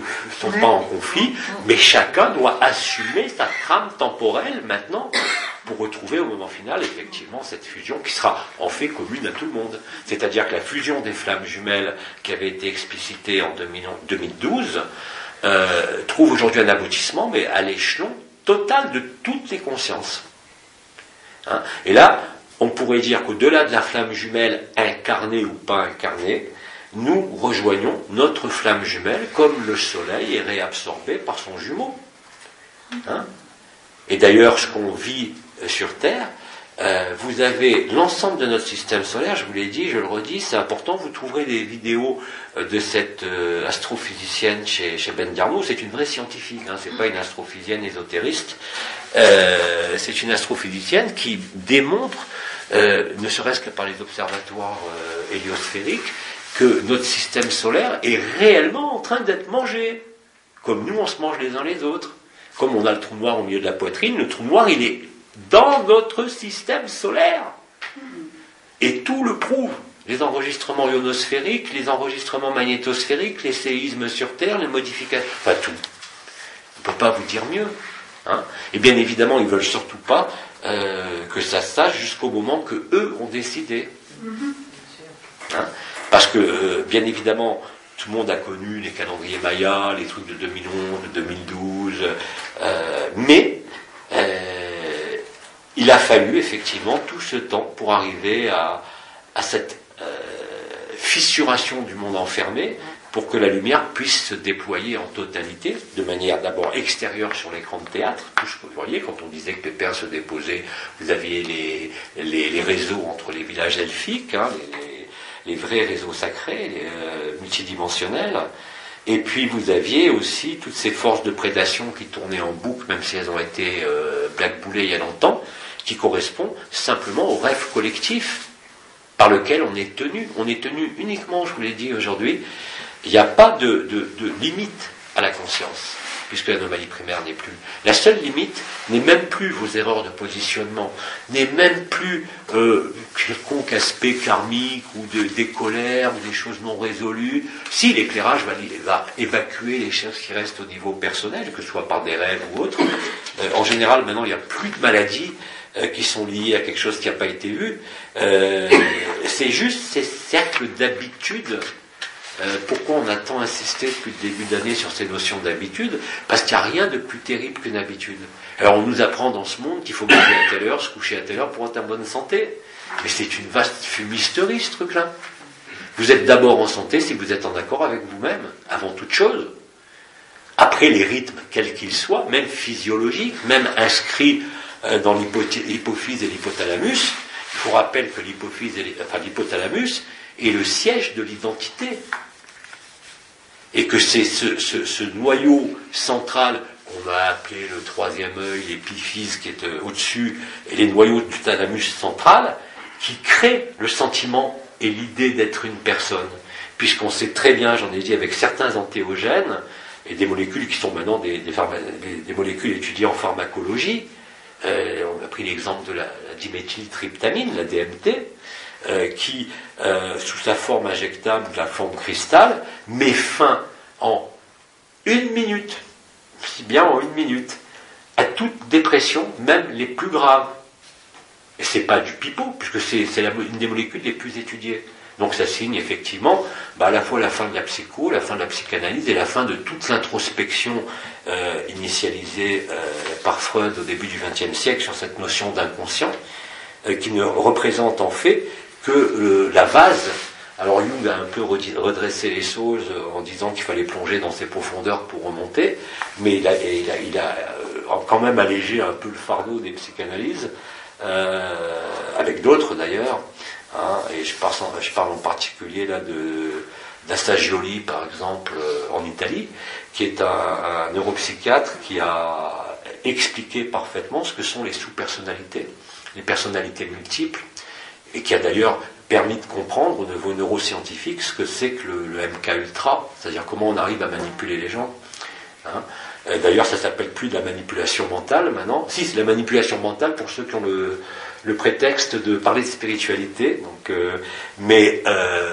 sont pas en conflit, mais chacun doit assumer sa trame temporelle maintenant, pour retrouver au moment final effectivement cette fusion qui sera en fait commune à tout le monde. C'est-à-dire que la fusion des flammes jumelles qui avait été explicitée en 2012 trouve aujourd'hui un aboutissement, mais à l'échelon total de toutes les consciences. Hein, et là, on pourrait dire qu'au-delà de la flamme jumelle incarnée ou pas incarnée, nous rejoignons notre flamme jumelle comme le soleil est réabsorbé par son jumeau. Hein, et d'ailleurs, ce qu'on vit sur Terre, vous avez l'ensemble de notre système solaire, je vous l'ai dit, je le redis, c'est important, vous trouverez des vidéos de cette astrophysicienne chez Ben Diarno, c'est une vraie scientifique, hein, c'est pas une astrophysicienne ésotériste, c'est une astrophysicienne qui démontre, ne serait-ce que par les observatoires héliosphériques, que notre système solaire est réellement en train d'être mangé, comme nous on se mange les uns les autres. Comme on a le trou noir au milieu de la poitrine, le trou noir il est dans notre système solaire. Et tout le prouve. Les enregistrements ionosphériques, les enregistrements magnétosphériques, les séismes sur Terre, les modifications, enfin tout. On ne peut pas vous dire mieux. Hein. Et bien évidemment, ils ne veulent surtout pas que ça se sache jusqu'au moment que eux ont décidé. Hein. Parce que, bien évidemment, tout le monde a connu les calendriers mayas, les trucs de 2011, de 2012, mais il a fallu effectivement tout ce temps pour arriver à cette fissuration du monde enfermé pour que la lumière puisse se déployer en totalité, de manière d'abord extérieure sur l'écran de théâtre. Tout ce que vous voyez, quand on disait que Pépin se déposait, vous aviez les réseaux entre les villages elfiques, hein, les vrais réseaux sacrés, multidimensionnels, et puis vous aviez aussi toutes ces forces de prédation qui tournaient en boucle, même si elles ont été blackboulées il y a longtemps, qui correspond simplement au rêve collectif par lequel on est tenu. On est tenu uniquement, je vous l'ai dit aujourd'hui, il n'y a pas de limite à la conscience, puisque l'anomalie primaire n'est plus. La seule limite n'est même plus vos erreurs de positionnement, n'est même plus quelconque aspect karmique ou des colères ou des choses non résolues. Si l'éclairage va évacuer les choses qui restent au niveau personnel, que ce soit par des rêves ou autres, en général maintenant il n'y a plus de maladies qui sont liées à quelque chose qui n'a pas été vu. C'est juste ces cercles d'habitude. Pourquoi on a tant insisté depuis le début d'année sur ces notions d'habitude? Parce qu'il n'y a rien de plus terrible qu'une habitude. Alors on nous apprend dans ce monde qu'il faut manger à telle heure, se coucher à telle heure pour être en bonne santé. Mais c'est une vaste fumisterie ce truc-là. Vous êtes d'abord en santé si vous êtes en accord avec vous-même, avant toute chose. Après les rythmes, quels qu'ils soient, même physiologiques, même inscrits dans l'hypophyse et l'hypothalamus, il faut rappeler que l'hypothalamus est le siège de l'identité. Et que c'est ce noyau central qu'on va appeler le troisième œil, l'épiphyse qui est au-dessus, et les noyaux du thalamus central, qui créent le sentiment et l'idée d'être une personne. Puisqu'on sait très bien, j'en ai dit, avec certains antéogènes, et des molécules qui sont maintenant des molécules étudiées en pharmacologie, on a pris l'exemple de la diméthyltryptamine, la DMT, qui, sous sa forme injectable, la forme cristal, met fin en 1 minute, si bien en 1 minute, à toute dépression, même les plus graves. Et c'est pas du pipeau, puisque c'est une des molécules les plus étudiées. Donc ça signe effectivement à la fois la fin de la psycho, la fin de la psychanalyse et la fin de toute l'introspection initialisée par Freud au début du XXe siècle sur cette notion d'inconscient, qui ne représente en fait que la vase. Alors Jung a un peu redressé les choses en disant qu'il fallait plonger dans ses profondeurs pour remonter, mais il a quand même allégé un peu le fardeau des psychanalyses, avec d'autres d'ailleurs, hein, et je parle en particulier là d'Assagioli par exemple en Italie, qui est un neuropsychiatre qui a expliqué parfaitement ce que sont les sous-personnalités, les personnalités multiples, et qui a d'ailleurs permis de comprendre au niveau neuroscientifique ce que c'est que le MK Ultra, c'est-à-dire comment on arrive à manipuler les gens. Hein. D'ailleurs, ça s'appelle plus de la manipulation mentale maintenant. Si, c'est la manipulation mentale pour ceux qui ont le prétexte de parler de spiritualité. Donc, mais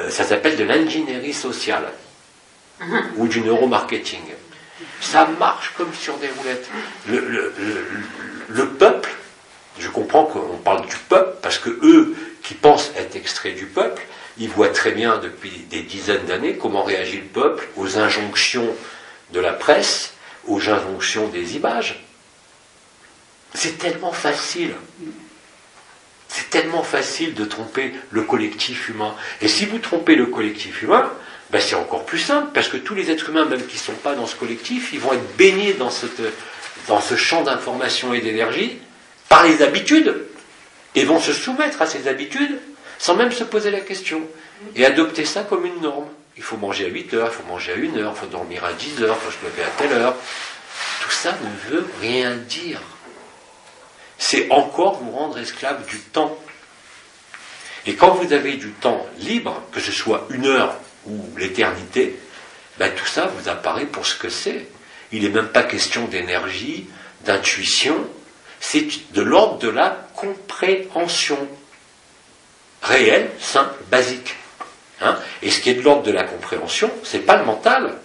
ça s'appelle de l'ingénierie sociale ou du neuromarketing. Ça marche comme sur des roulettes. Le peuple, je comprends qu'on parle du peuple parce que eux qui pensent être extraits du peuple, ils voient très bien depuis des dizaines d'années comment réagit le peuple aux injonctions de la presse, aux injonctions des images. C'est tellement facile. C'est tellement facile de tromper le collectif humain. Et si vous trompez le collectif humain, c'est encore plus simple, parce que tous les êtres humains, même qui ne sont pas dans ce collectif, ils vont être baignés dans ce champ d'information et d'énergie par les habitudes, et vont se soumettre à ces habitudes sans même se poser la question, et adopter ça comme une norme. Il faut manger à 8 heures, il faut manger à 1 heure, il faut dormir à 10 heures, il faut se lever à telle heure. Tout ça ne veut rien dire. C'est encore vous rendre esclave du temps. Et quand vous avez du temps libre, que ce soit 1 heure ou l'éternité, tout ça vous apparaît pour ce que c'est. Il n'est même pas question d'énergie, d'intuition, c'est de l'ordre de la compréhension. Réelle, simple, basique. Hein? Et ce qui est de l'ordre de la compréhension, c'est pas le mental,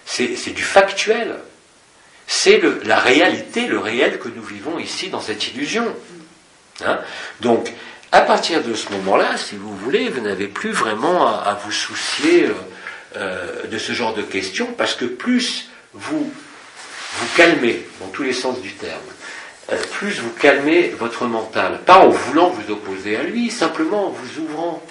c'est du factuel. C'est la réalité, le réel que nous vivons ici dans cette illusion. Hein? Donc, à partir de ce moment-là, si vous voulez, vous n'avez plus vraiment à vous soucier de ce genre de questions, parce que plus vous calmez, dans tous les sens du terme, plus vous calmez votre mental, pas en voulant vous opposer à lui, simplement en vous ouvrant.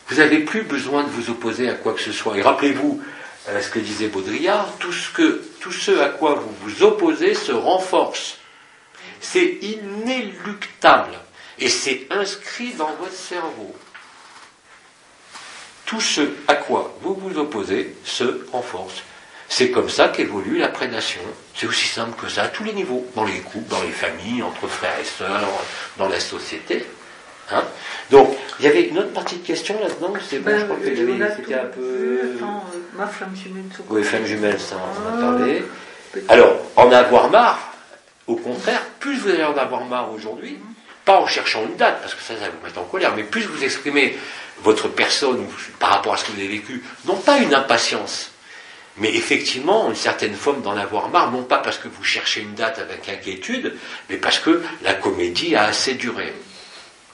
Vous n'avez plus besoin de vous opposer à quoi que ce soit. Et rappelez-vous ce que disait Baudrillard, tout ce à quoi vous vous opposez se renforce. C'est inéluctable. Et c'est inscrit dans votre cerveau. Tout ce à quoi vous vous opposez se renforce. C'est comme ça qu'évolue la prédation. C'est aussi simple que ça, à tous les niveaux, dans les couples, dans les familles, entre frères et sœurs, dans la société. Hein. Donc, il y avait une autre partie de question là-dedans, c'est bon, je crois que c'était un peu... ma flamme jumelle. Oui, flamme jumelle, ça, on en a parlé. Alors, en avoir marre, au contraire, plus vous allez en avoir marre aujourd'hui, pas en cherchant une date, parce que ça va vous mettre en colère, mais plus vous exprimez votre personne par rapport à ce que vous avez vécu, non pas une impatience, mais effectivement une certaine forme d'en avoir marre, non pas parce que vous cherchez une date avec inquiétude, mais parce que la comédie a assez duré.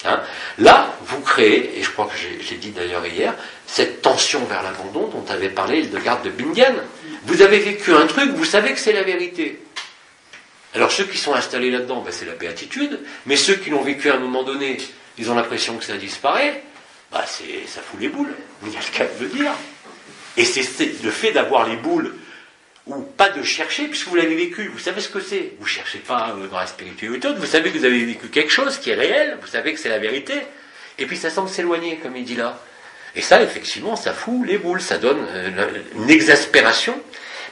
Hein. Là, vous créez, et je crois que j'ai dit d'ailleurs hier, cette tension vers l'abandon dont avait parlé Hildegard de Bingen. Vous avez vécu un truc, vous savez que c'est la vérité. Alors ceux qui sont installés là-dedans, ben, c'est la béatitude, mais ceux qui l'ont vécu à un moment donné, ils ont l'impression que ça disparaît, ben, ça fout les boules, il y a le cas de le dire. Et c'est le fait d'avoir les boules, ou pas de chercher, puisque vous l'avez vécu, vous savez ce que c'est. Vous ne cherchez pas dans la spiritualité, vous savez que vous avez vécu quelque chose qui est réel, vous savez que c'est la vérité, et puis ça semble s'éloigner, comme il dit là. Et ça, effectivement, ça fout les boules, ça donne une exaspération.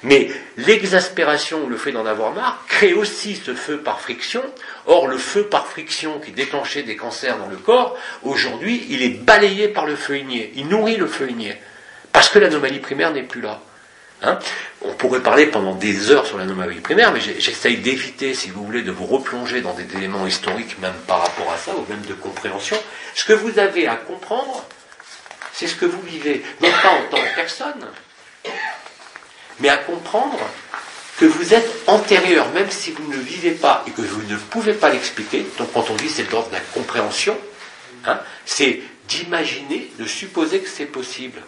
Mais l'exaspération, le fait d'en avoir marre, crée aussi ce feu par friction. Or, le feu par friction qui déclenchait des cancers dans le corps, aujourd'hui, il est balayé par le feu igné. Il nourrit le feu igné. Parce que l'anomalie primaire n'est plus là. Hein. On pourrait parler pendant des heures sur l'anomalie primaire, mais j'essaye d'éviter, si vous voulez, de vous replonger dans des éléments historiques, même par rapport à ça, ou même de compréhension. Ce que vous avez à comprendre, c'est ce que vous vivez, non pas en tant que personne, mais à comprendre que vous êtes antérieur, même si vous ne le vivez pas et que vous ne pouvez pas l'expliquer. Donc quand on dit c'est de l'ordre de la compréhension, hein, c'est d'imaginer, de supposer que c'est possible.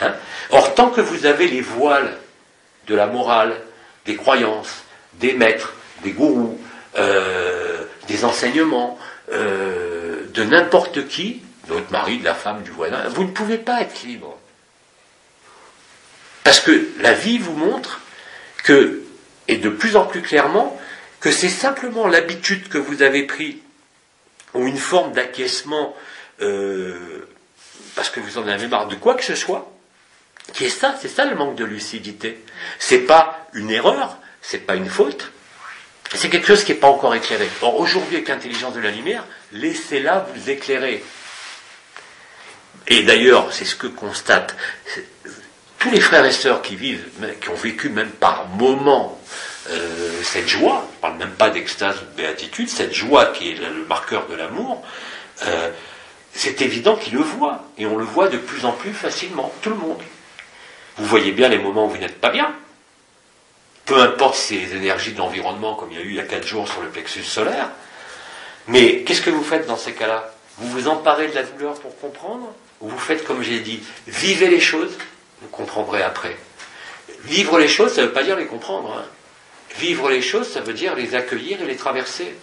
Hein. Or, tant que vous avez les voiles de la morale, des croyances, des maîtres, des gourous, des enseignements, de n'importe qui, de votre mari, de la femme, du voisin, vous ne pouvez pas être libre. Parce que la vie vous montre que, et de plus en plus clairement, que c'est simplement l'habitude que vous avez prise, ou une forme d'acquiescement, parce que vous en avez marre de quoi que ce soit, qui est ça, c'est ça le manque de lucidité. C'est pas une erreur, c'est pas une faute, c'est quelque chose qui n'est pas encore éclairé. Or, aujourd'hui, avec l'intelligence de la lumière, laissez-la vous éclairer. Et d'ailleurs, c'est ce que constatent tous les frères et sœurs qui vivent, qui ont vécu même par moments cette joie, je ne parle même pas d'extase ou de béatitude, cette joie qui est le marqueur de l'amour, c'est évident qu'ils le voient, et on le voit de plus en plus facilement, tout le monde. Vous voyez bien les moments où vous n'êtes pas bien, peu importe si c'est les énergies de l'environnement, comme il y a eu il y a 4 jours sur le plexus solaire, mais qu'est-ce que vous faites dans ces cas-là? Vous vous emparez de la douleur pour comprendre, ou vous faites comme j'ai dit, vivez les choses, vous comprendrez après. Vivre les choses, ça ne veut pas dire les comprendre. Hein. Vivre les choses, ça veut dire les accueillir et les traverser.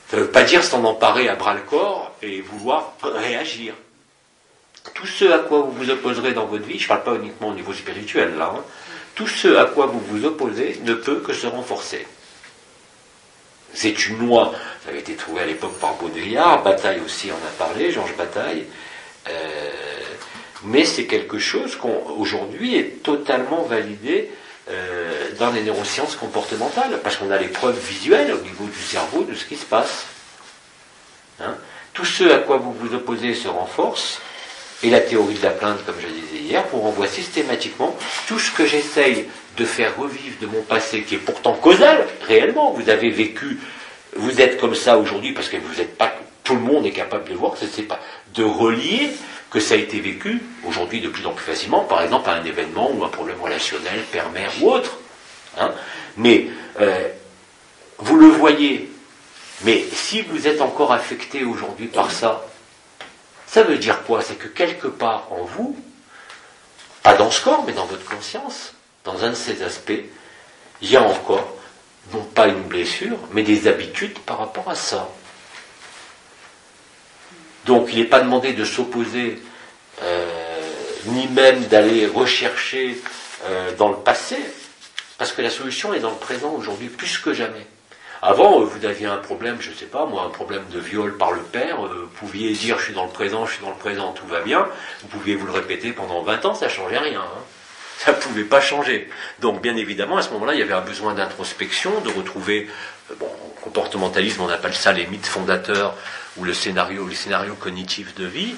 Ça ne veut pas dire s'en emparer à bras-le-corps et vouloir réagir. Tout ce à quoi vous vous opposerez dans votre vie, je ne parle pas uniquement au niveau spirituel là, hein, tout ce à quoi vous vous opposez ne peut que se renforcer. C'est une loi, ça avait été trouvé à l'époque par Baudrillard, Bataille aussi en a parlé, Georges Bataille, mais c'est quelque chose qu'aujourd'hui est totalement validé dans les neurosciences comportementales, parce qu'on a les preuves visuelles au niveau du cerveau de ce qui se passe. Hein. Tout ce à quoi vous vous opposez se renforce, et la théorie de la plainte, comme je disais hier, vous renvoie systématiquement tout ce que j'essaye de faire revivre de mon passé, qui est pourtant causal, réellement. Vous avez vécu, vous êtes comme ça aujourd'hui, parce que vous n'êtes pas, tout le monde est capable de le voir, c'est pas de relier que ça a été vécu, aujourd'hui de plus en plus facilement, par exemple à un événement ou un problème relationnel, père-mère ou autre. Hein. Mais vous le voyez, mais si vous êtes encore affecté aujourd'hui par ça, ça veut dire quoi? C'est que quelque part en vous, pas dans ce corps, mais dans votre conscience, dans un de ces aspects, il y a encore, non pas une blessure, mais des habitudes par rapport à ça. Donc il n'est pas demandé de s'opposer, ni même d'aller rechercher dans le passé, parce que la solution est dans le présent aujourd'hui, plus que jamais. Avant, vous aviez un problème, je ne sais pas, moi, un problème de viol par le père, vous pouviez dire je suis dans le présent, tout va bien, vous pouviez vous le répéter pendant 20 ans, ça ne changeait rien. Hein. Ça ne pouvait pas changer. Donc, bien évidemment, à ce moment-là, il y avait un besoin d'introspection, de retrouver, bon, en comportementalisme, on appelle ça les mythes fondateurs, ou les scénarios cognitifs de vie.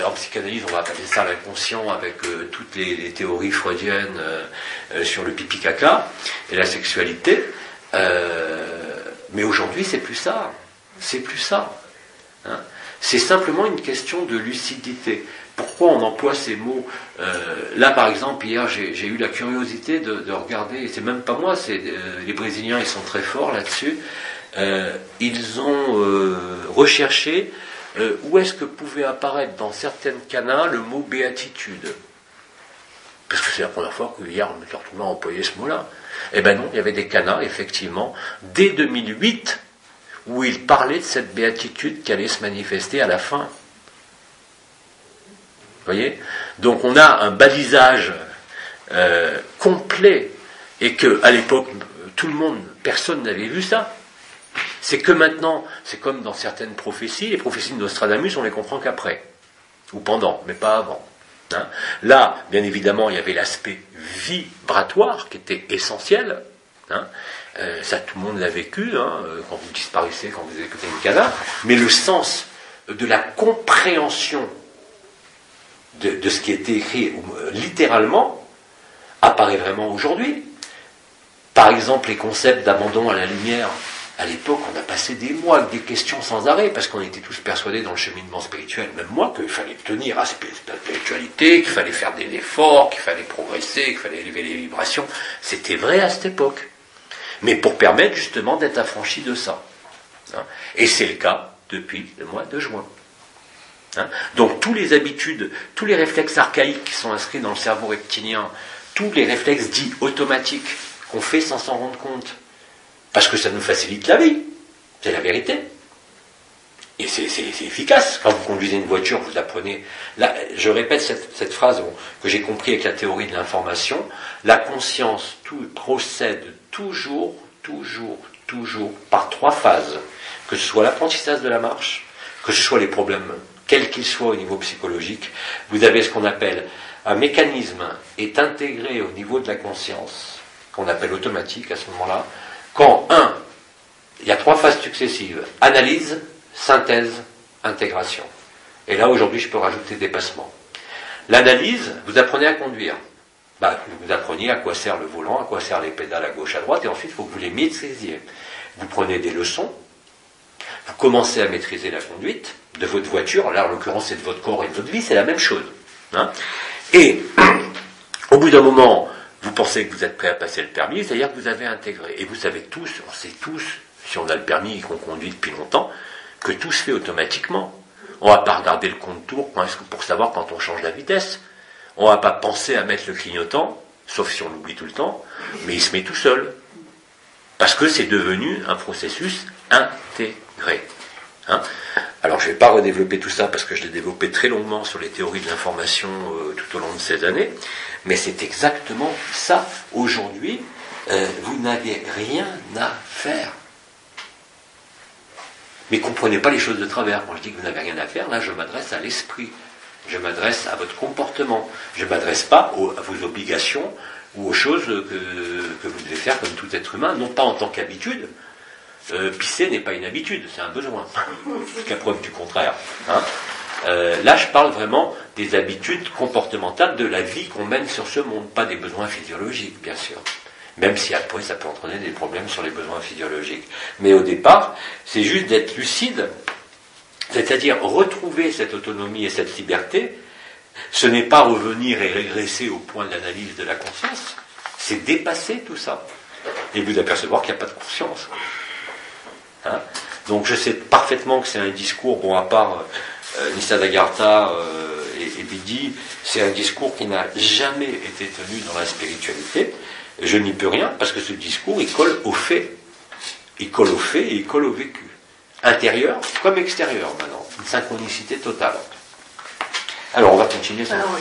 En psychanalyse, on va appeler ça l'inconscient avec toutes les théories freudiennes sur le pipi-caca et la sexualité. Mais aujourd'hui, c'est plus ça. C'est plus ça. Hein. C'est simplement une question de lucidité. Pourquoi on emploie ces mots là, par exemple, hier, j'ai eu la curiosité de regarder, et c'est même pas moi, c'est les Brésiliens, ils sont très forts là-dessus. Ils ont recherché où est-ce que pouvait apparaître dans certaines canas le mot béatitude. Parce que c'est la première fois que hier, je me suis retrouvé à employer ce mot-là. Eh ben non, il y avait des canas, effectivement, dès 2008, où ils parlaient de cette béatitude qui allait se manifester à la fin. Vous voyez ? Donc on a un balisage complet, et qu'à l'époque, personne n'avait vu ça. C'est que maintenant, c'est comme dans certaines prophéties, les prophéties de Nostradamus, on les comprend qu'après, ou pendant, mais pas avant. Hein. Là, bien évidemment, il y avait l'aspect vibratoire qui était essentiel. Hein. Ça, tout le monde l'a vécu, hein, quand vous disparaissez, quand vous écoutez une cana, mais le sens de la compréhension de ce qui était écrit littéralement apparaît vraiment aujourd'hui. Par exemple, les concepts d'abandon à la lumière. À l'époque, on a passé des mois avec des questions sans arrêt, parce qu'on était tous persuadés dans le cheminement spirituel, même moi, qu'il fallait tenir à cette spiritualité, qu'il fallait faire des efforts, qu'il fallait progresser, qu'il fallait élever les vibrations. C'était vrai à cette époque. Mais pour permettre justement d'être affranchi de ça. Hein. Et c'est le cas depuis le mois de juin. Hein. Donc tous les habitudes, tous les réflexes archaïques qui sont inscrits dans le cerveau reptilien, tous les réflexes dits automatiques qu'on fait sans s'en rendre compte, parce que ça nous facilite la vie, c'est la vérité. Et c'est efficace. Quand vous conduisez une voiture, vous apprenez... Là, je répète cette phrase que j'ai compris avec la théorie de l'information. La conscience procède toujours par 3 phases. Que ce soit l'apprentissage de la marche, que ce soit les problèmes, quels qu'ils soient au niveau psychologique. Vous avez ce qu'on appelle un mécanisme est intégré au niveau de la conscience, qu'on appelle automatique à ce moment-là, quand, il y a 3 phases successives, analyse, synthèse, intégration. Et là, aujourd'hui, je peux rajouter dépassement. L'analyse, vous apprenez à conduire. Vous apprenez à quoi sert le volant, à quoi servent les pédales à gauche, à droite, et ensuite, il faut que vous les maîtrisiez. Vous prenez des leçons, vous commencez à maîtriser la conduite de votre voiture, là, en l'occurrence, c'est de votre corps et de votre vie, c'est la même chose. Hein. Et, au bout d'un moment, vous pensez que vous êtes prêt à passer le permis, c'est-à-dire que vous avez intégré. Et vous savez tous, on sait tous, si on a le permis et qu'on conduit depuis longtemps, que tout se fait automatiquement. On ne va pas regarder le compte-tour pour savoir quand on change la vitesse. On ne va pas penser à mettre le clignotant, sauf si on l'oublie tout le temps, mais il se met tout seul. Parce que c'est devenu un processus intégré. Hein. Alors je ne vais pas redévelopper tout ça parce que je l'ai développé très longuement sur les théories de l'information tout au long de ces années, mais c'est exactement ça. Aujourd'hui, vous n'avez rien à faire. Mais comprenez pas les choses de travers. Quand je dis que vous n'avez rien à faire, là je m'adresse à l'esprit, je m'adresse à votre comportement, je ne m'adresse pas à vos obligations ou aux choses que vous devez faire comme tout être humain, non pas en tant qu'habitude. Pisser n'est pas une habitude, c'est un besoin, jusqu'à preuve du contraire. Hein. Là, je parle vraiment des habitudes comportementales de la vie qu'on mène sur ce monde, pas des besoins physiologiques, bien sûr. Même si après, ça peut entraîner des problèmes sur les besoins physiologiques. Mais au départ, c'est juste d'être lucide, c'est-à-dire retrouver cette autonomie et cette liberté. Ce n'est pas revenir et régresser au point de l'analyse de la conscience, c'est dépasser tout ça. Et vous apercevoir qu'il n'y a pas de conscience. Hein. Donc je sais parfaitement que c'est un discours, bon à part Nisargadatta et Bidi, c'est un discours qui n'a jamais été tenu dans la spiritualité. Je n'y peux rien parce que ce discours il colle aux faits. Il colle aux faits et il colle au vécu. Intérieur comme extérieur maintenant. Une synchronicité totale. Alors on va continuer. Alors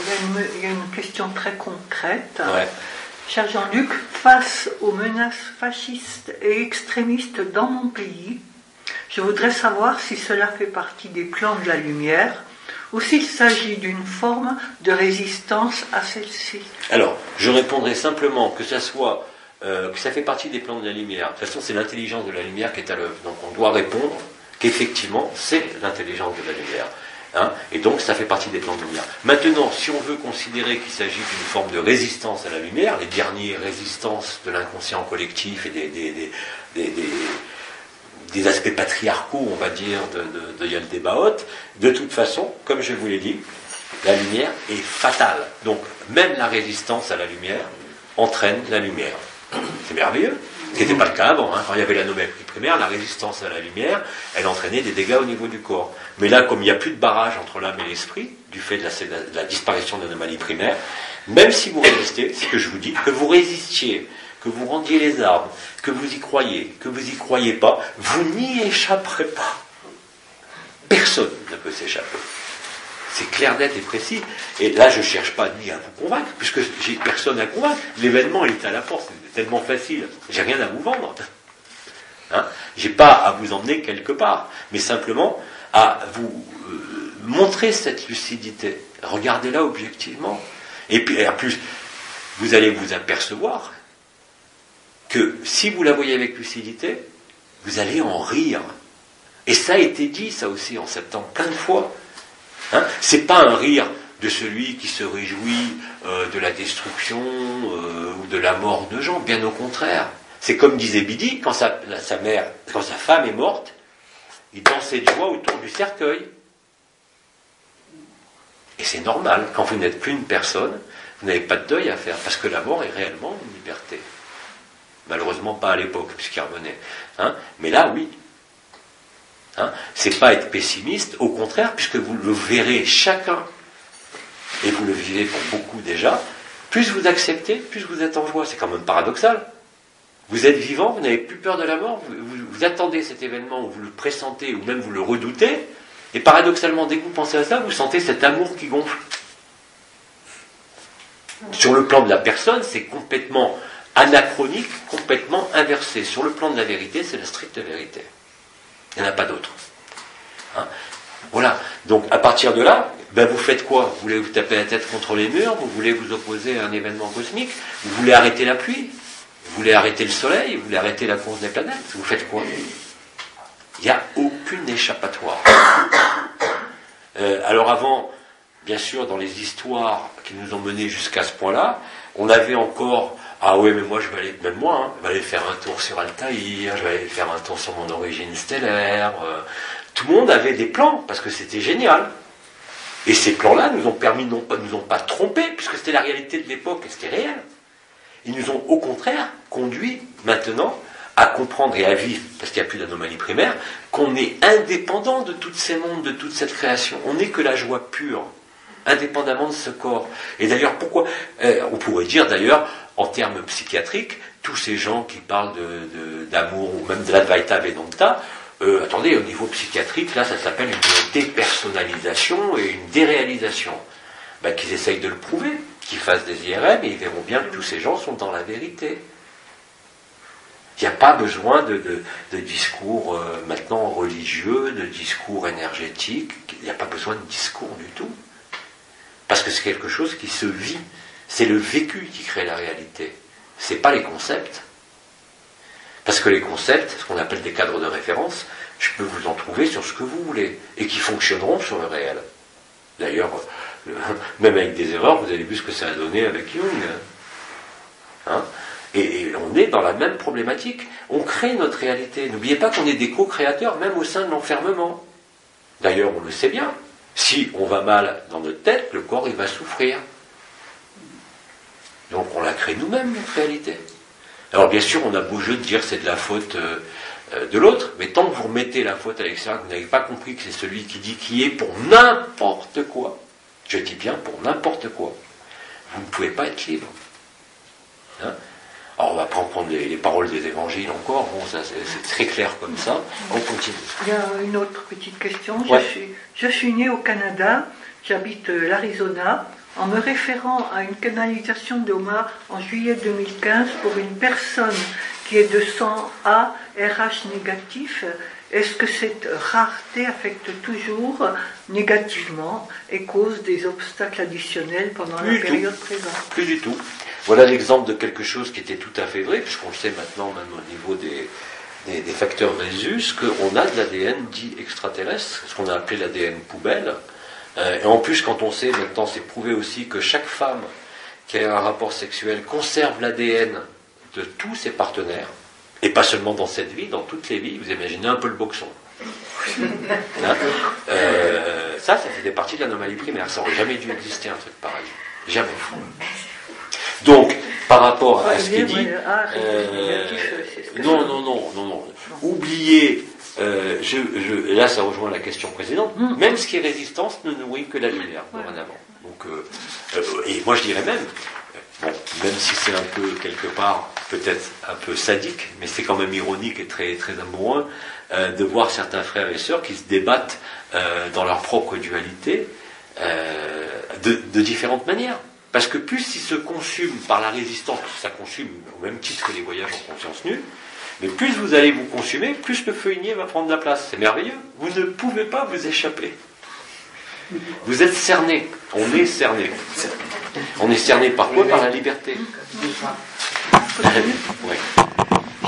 il y a une question très concrète. Ouais. Cher Jean-Luc, face aux menaces fascistes et extrémistes dans mon pays, je voudrais savoir si cela fait partie des plans de la lumière ou s'il s'agit d'une forme de résistance à celle-ci. Alors, je répondrai simplement que ça soit que ça fait partie des plans de la lumière. De toute façon, c'est l'intelligence de la lumière qui est à l'œuvre. Donc, on doit répondre qu'effectivement, c'est l'intelligence de la lumière. Hein, et donc, ça fait partie des plans de lumière. Maintenant, si on veut considérer qu'il s'agit d'une forme de résistance à la lumière, les dernières résistances de l'inconscient collectif et des aspects patriarcaux, on va dire, de Yaldabaoth, de toute façon, comme je vous l'ai dit, la lumière est fatale. Donc, même la résistance à la lumière entraîne la lumière. C'est merveilleux. Ce qui n'était pas le cas avant. Hein. Quand il y avait l'anomalie primaire, la résistance à la lumière, elle entraînait des dégâts au niveau du corps. Mais là, comme il n'y a plus de barrage entre l'âme et l'esprit, du fait de la disparition de l'anomalie primaire, même si vous résistez, c'est ce que je vous dis, que vous résistiez, que vous rendiez les armes, que vous y croyez, que vous y croyez pas, vous n'y échapperez pas. Personne ne peut s'échapper. C'est clair, net et précis. Et là, je ne cherche pas ni à vous convaincre, puisque j'ai personne à convaincre. L'événement, il est à la porte. C'est tellement facile. J'ai rien à vous vendre. Hein, j'ai pas à vous emmener quelque part, mais simplement à vous montrer cette lucidité. Regardez-la objectivement. Et puis, en plus, vous allez vous apercevoir que si vous la voyez avec lucidité, vous allez en rire. Et ça a été dit, ça aussi, en septembre, plein de fois. Hein, c'est pas un rire de celui qui se réjouit de la destruction ou de la mort de gens, bien au contraire. C'est comme disait Bidi, quand sa femme est morte, il dansait de joie autour du cercueil. Et c'est normal, quand vous n'êtes plus une personne, vous n'avez pas de deuil à faire, parce que la mort est réellement une liberté. Malheureusement pas à l'époque, puisqu'il revenait. Hein, mais là, oui. Hein, c'est pas être pessimiste, au contraire, puisque vous le verrez chacun, et vous le vivez pour beaucoup déjà, plus vous acceptez, plus vous êtes en joie. C'est quand même paradoxal. Vous êtes vivant, vous n'avez plus peur de la mort, vous attendez cet événement, ou vous le pressentez, ou même vous le redoutez, et paradoxalement, dès que vous pensez à ça, vous sentez cet amour qui gonfle. Sur le plan de la personne, c'est complètement anachronique, complètement inversé. Sur le plan de la vérité, c'est la stricte vérité. Il n'y en a pas d'autre. Hein, voilà. Donc, à partir de là, ben vous faites quoi? Vous voulez vous taper la tête contre les murs? Vous voulez vous opposer à un événement cosmique? Vous voulez arrêter la pluie? Vous voulez arrêter le soleil? Vous voulez arrêter la course des planètes? Vous faites quoi? Il n'y a aucune échappatoire. Alors avant, bien sûr, dans les histoires qui nous ont menés jusqu'à ce point-là, on avait encore... Ah oui, mais moi, je vais aller, même moi, hein, je vais aller faire un tour sur Altaïr, je vais aller faire un tour sur mon origine stellaire. Tout le monde avait des plans, parce que c'était génial. Et ces plans-là nous ont permis, nous ont pas trompés, puisque c'était la réalité de l'époque, et c'était réel. Ils nous ont, au contraire, conduit, maintenant, à comprendre et à vivre, parce qu'il n'y a plus d'anomalie primaire, qu'on est indépendant de tous ces mondes, de toute cette création. On n'est que la joie pure, indépendamment de ce corps. Et d'ailleurs, pourquoi on pourrait dire, d'ailleurs, en termes psychiatriques, tous ces gens qui parlent d'amour, ou même de l'Advaita Vedanta, attendez, au niveau psychiatrique, là, ça s'appelle une dépersonnalisation et une déréalisation. Ben, qu'ils essayent de le prouver, qu'ils fassent des IRM, et ils verront bien que tous ces gens sont dans la vérité. Il n'y a pas besoin de discours maintenant religieux, de discours énergétiques, il n'y a pas besoin de discours du tout. Parce que c'est quelque chose qui se vit. C'est le vécu qui crée la réalité. Ce n'est pas les concepts. Parce que les concepts, ce qu'on appelle des cadres de référence, je peux vous en trouver sur ce que vous voulez, et qui fonctionneront sur le réel. D'ailleurs, même avec des erreurs, vous avez vu ce que ça a donné avec Jung. Hein, et on est dans la même problématique. On crée notre réalité. N'oubliez pas qu'on est des co-créateurs, même au sein de l'enfermement. D'ailleurs, on le sait bien. Si on va mal dans notre tête, le corps, il va souffrir. Donc on la crée nous-mêmes, notre réalité. Alors bien sûr, on a beau jeu de dire que c'est de la faute de l'autre, mais tant que vous remettez la faute à l'extérieur, que vous n'avez pas compris que c'est celui qui dit qui est pour n'importe quoi, je dis bien pour n'importe quoi, vous ne pouvez pas être libre. Hein, alors on va prendre les paroles des évangiles encore, bon, ça, c'est très clair comme ça, on continue. Il y a une autre petite question. Ouais. Je suis née au Canada, j'habite l'Arizona. En me référant à une canalisation d'Oma en juillet 2015 pour une personne qui est de sang A RH négatif, Est-ce que cette rareté affecte toujours négativement et cause des obstacles additionnels pendant la période présente? Plus du tout. Voilà l'exemple de quelque chose qui était tout à fait vrai, puisqu'on le sait maintenant même au niveau des facteurs Rhésus, qu'on a de l'ADN dit extraterrestre, ce qu'on a appelé l'ADN poubelle. Et en plus, quand on sait, maintenant c'est prouvé aussi que chaque femme qui a un rapport sexuel conserve l'ADN de tous ses partenaires, et pas seulement dans cette vie, dans toutes les vies. Vous imaginez un peu le boxon. Hein, ça fait des parties de l'anomalie primaire. Ça n'aurait jamais dû exister un truc pareil. Jamais. Donc, par rapport à ce qui est dit, non. Oubliez, là ça rejoint la question précédente, même ce qui est résistance ne nourrit que la lumière, dorénavant. Donc, et moi je dirais même, même si c'est un peu, quelque part, peut-être un peu sadique, mais c'est quand même ironique et très, très amoureux, de voir certains frères et sœurs qui se débattent dans leur propre dualité de différentes manières. Parce que plus ils se consument par la résistance, ça consume au même titre que les voyages en conscience nue, mais plus vous allez vous consumer, plus le feuillier va prendre de la place. C'est merveilleux. Vous ne pouvez pas vous échapper. Vous êtes cerné. On est cerné. On est cerné par quoi? Par la liberté. Ouais.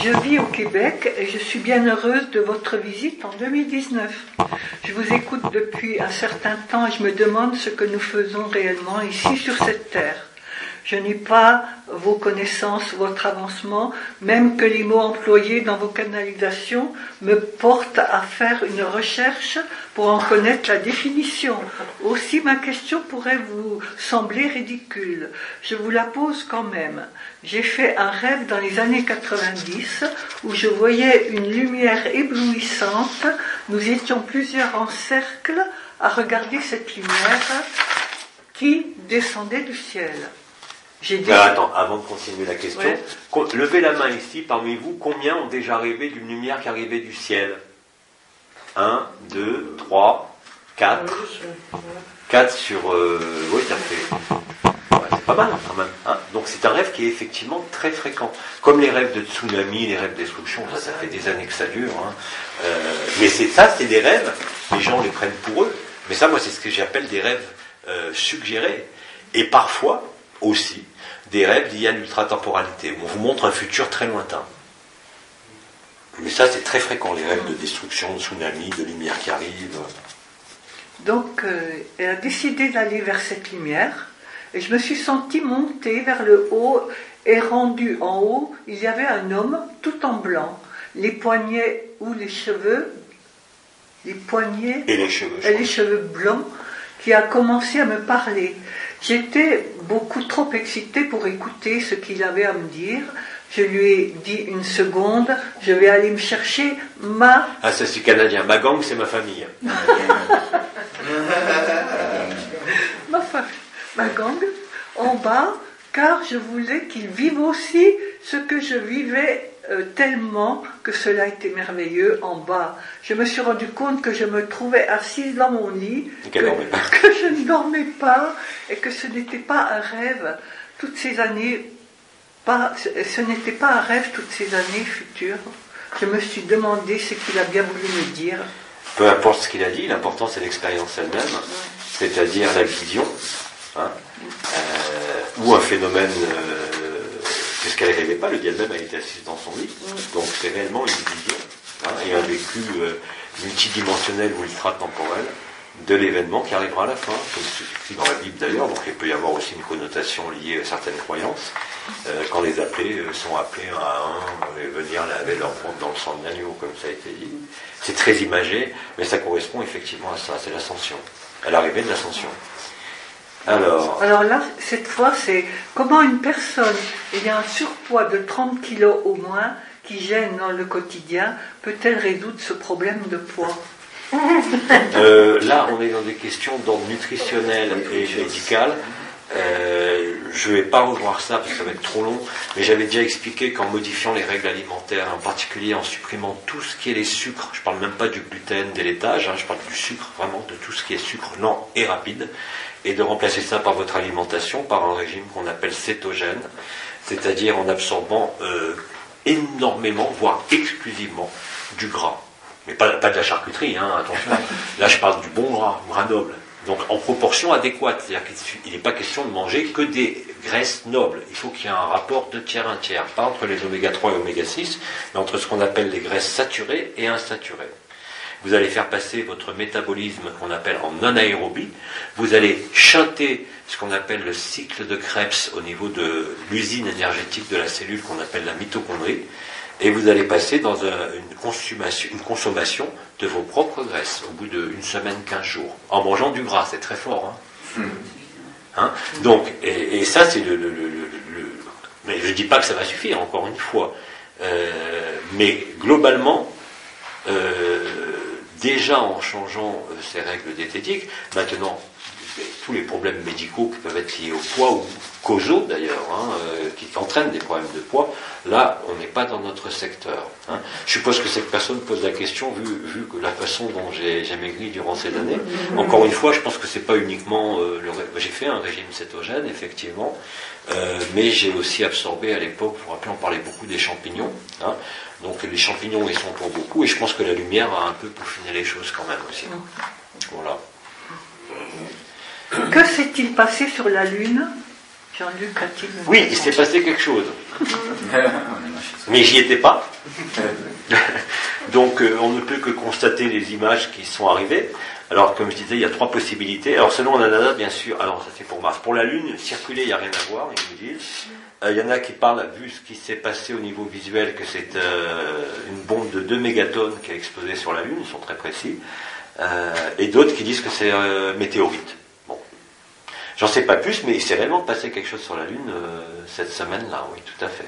Je vis au Québec et je suis bien heureuse de votre visite en 2019. Je vous écoute depuis un certain temps et je me demande ce que nous faisons réellement ici sur cette terre. Je n'ai pas vos connaissances, votre avancement, même que les mots employés dans vos canalisations me portent à faire une recherche pour en connaître la définition. Aussi, ma question pourrait vous sembler ridicule. Je vous la pose quand même. J'ai fait un rêve dans les années 90 où je voyais une lumière éblouissante. Nous étions plusieurs en cercle à regarder cette lumière qui descendait du ciel. Attends, avant de continuer la question, levez la main ici, parmi vous, combien ont déjà rêvé d'une lumière qui arrivait du ciel? 1, 2, 3, 4. 4 sur... oui, ça fait... Ouais, c'est pas mal quand même. Hein, donc c'est un rêve qui est effectivement très fréquent. Comme les rêves de tsunami, les rêves de destruction, ça fait des années que ça dure. Hein. Mais c'est des rêves, les gens les prennent pour eux. Mais ça, moi, c'est ce que j'appelle des rêves suggérés. Et parfois, aussi, des rêves liés à l'ultratemporalité, où on vous montre un futur très lointain. Mais ça, c'est très fréquent, les rêves de destruction, de tsunami, de lumière qui arrive. Donc, elle a décidé d'aller vers cette lumière, et je me suis sentie monter vers le haut, et rendue en haut, il y avait un homme tout en blanc, les poignets ou les cheveux, les poignets et les cheveux blancs, qui a commencé à me parler. J'étais beaucoup trop excitée pour écouter ce qu'il avait à me dire. Je lui ai dit une seconde, je vais aller me chercher ma... Ah, ça c'est canadien. Ma gang, c'est ma famille. ma gang, en bas, car je voulais qu'il vive aussi ce que je vivais tellement que cela était merveilleux en bas. Je me suis rendu compte que je me trouvais assise dans mon lit, que je ne dormais pas et que ce n'était pas un rêve. Toutes ces années, ce n'était pas un rêve toutes ces années futures. Je me suis demandé ce qu'il a bien voulu me dire. Peu importe ce qu'il a dit, l'important c'est l'expérience elle-même, c'est-à-dire la vision, hein, ou un phénomène... puisqu'elle ne rêvait pas, le diable même a été assise dans son lit. Donc c'est réellement une vision, hein, et un vécu multidimensionnel ou ultra-temporel de l'événement qui arrivera à la fin, comme c'est écrit dans la Bible d'ailleurs. Donc il peut y avoir aussi une connotation liée à certaines croyances, quand les appelés sont appelés un à un et venir laver leur pompe dans le sang de l'agneau, comme ça a été dit. C'est très imagé, mais ça correspond effectivement à ça, c'est l'ascension, à l'arrivée de l'ascension. Alors là, cette fois, c'est comment une personne ayant un surpoids de 30 kilos au moins, qui gêne dans le quotidien, peut-elle résoudre ce problème de poids? Là, on est dans des questions d'ordre nutritionnel et médical. Je ne vais pas revoir ça parce que ça va être trop long, mais j'avais déjà expliqué qu'en modifiant les règles alimentaires, en particulier en supprimant tout ce qui est les sucres, je ne parle même pas du gluten, des laitages, je parle du sucre, vraiment de tout ce qui est sucre lent et rapide, et de remplacer ça par votre alimentation, par un régime qu'on appelle cétogène, c'est-à-dire en absorbant énormément, voire exclusivement, du gras. Mais pas de la charcuterie, hein, attention. Là, je parle du bon gras noble. Donc en proportion adéquate. C'est-à-dire qu'il n'est pas question de manger que des graisses nobles. Il faut qu'il y ait un rapport 2 tiers, 1 tiers. Pas entre les oméga 3 et oméga 6, mais entre ce qu'on appelle les graisses saturées et insaturées. Vous allez faire passer votre métabolisme qu'on appelle en non-aérobie. Vous allez chanter ce qu'on appelle le cycle de Krebs au niveau de l'usine énergétique de la cellule qu'on appelle la mitochondrie. Et vous allez passer dans une consommation de vos propres graisses au bout d'une semaine, 15 jours. En mangeant du gras, c'est très fort. Hein. Donc, et ça, c'est mais je ne dis pas que ça va suffire, encore une fois. Mais globalement, déjà en changeant ces règles diététiques, maintenant, tous les problèmes médicaux qui peuvent être liés au poids ou causaux d'ailleurs, qui entraînent des problèmes de poids, là on n'est pas dans notre secteur. Je suppose que cette personne pose la question vu que la façon dont j'ai maigri durant ces années. Encore une fois, je pense que c'est pas uniquement j'ai fait un régime cétogène effectivement, mais j'ai aussi absorbé à l'époque, vous vous rappelez, on parlait beaucoup des champignons. Donc les champignons ils sont pour beaucoup et je pense que la lumière a un peu peaufiné les choses quand même aussi. Voilà. Que s'est-il passé sur la Lune? Jean-Luc a-t-il... Oui, il s'est passé quelque chose. Mais j'y étais pas. Donc on ne peut que constater les images qui sont arrivées. Alors comme je disais, il y a 3 possibilités. Alors selon Anana, bien sûr, alors ça c'est pour Mars. Pour la Lune, circuler, il n'y a rien à voir, ils nous disent. Il y en a qui parlent, vu ce qui s'est passé au niveau visuel, que c'est une bombe de 2 mégatonnes qui a explosé sur la Lune, ils sont très précis. Et d'autres qui disent que c'est météorite. J'en sais pas plus, mais il s'est réellement passé quelque chose sur la Lune cette semaine-là, oui, tout à fait.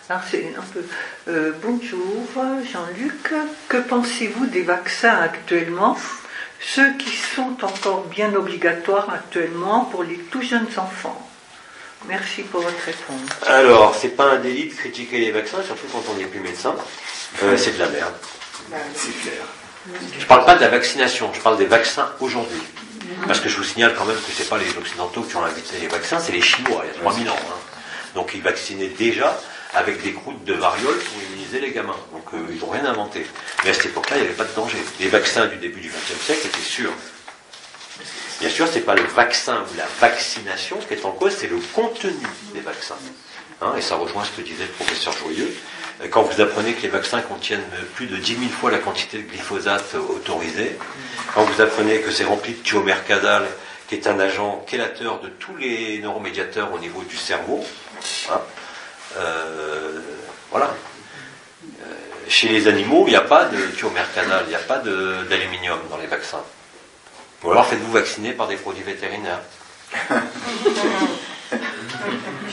Alors c'est un peu... bonjour Jean-Luc, que pensez-vous des vaccins actuellement, ceux qui sont encore bien obligatoires actuellement pour les tout jeunes enfants? Merci pour votre réponse. Alors, c'est pas un délit de critiquer les vaccins, surtout quand on n'est plus médecin. C'est de la merde. C'est clair. Je ne parle pas de la vaccination, je parle des vaccins aujourd'hui. Parce que je vous signale quand même que ce n'est pas les Occidentaux qui ont invité les vaccins, c'est les Chinois, il y a 3000 ans. Donc ils vaccinaient déjà avec des croûtes de variole pour immuniser les gamins. Donc ils n'ont rien inventé. Mais à cette époque-là, il n'y avait pas de danger. Les vaccins du début du XXe siècle étaient sûrs. Bien sûr, ce n'est pas le vaccin ou la vaccination qui est en cause, c'est le contenu des vaccins. Et ça rejoint ce que disait le professeur Joyeux. Quand vous apprenez que les vaccins contiennent plus de 10 000 fois la quantité de glyphosate autorisée, quand vous apprenez que c'est rempli de thiomercazole, qui est un agent chélateur de tous les neuromédiateurs au niveau du cerveau, voilà. Chez les animaux, il n'y a pas de thiomercazole, il n'y a pas d'aluminium dans les vaccins. Ou alors faites-vous vacciner par des produits vétérinaires.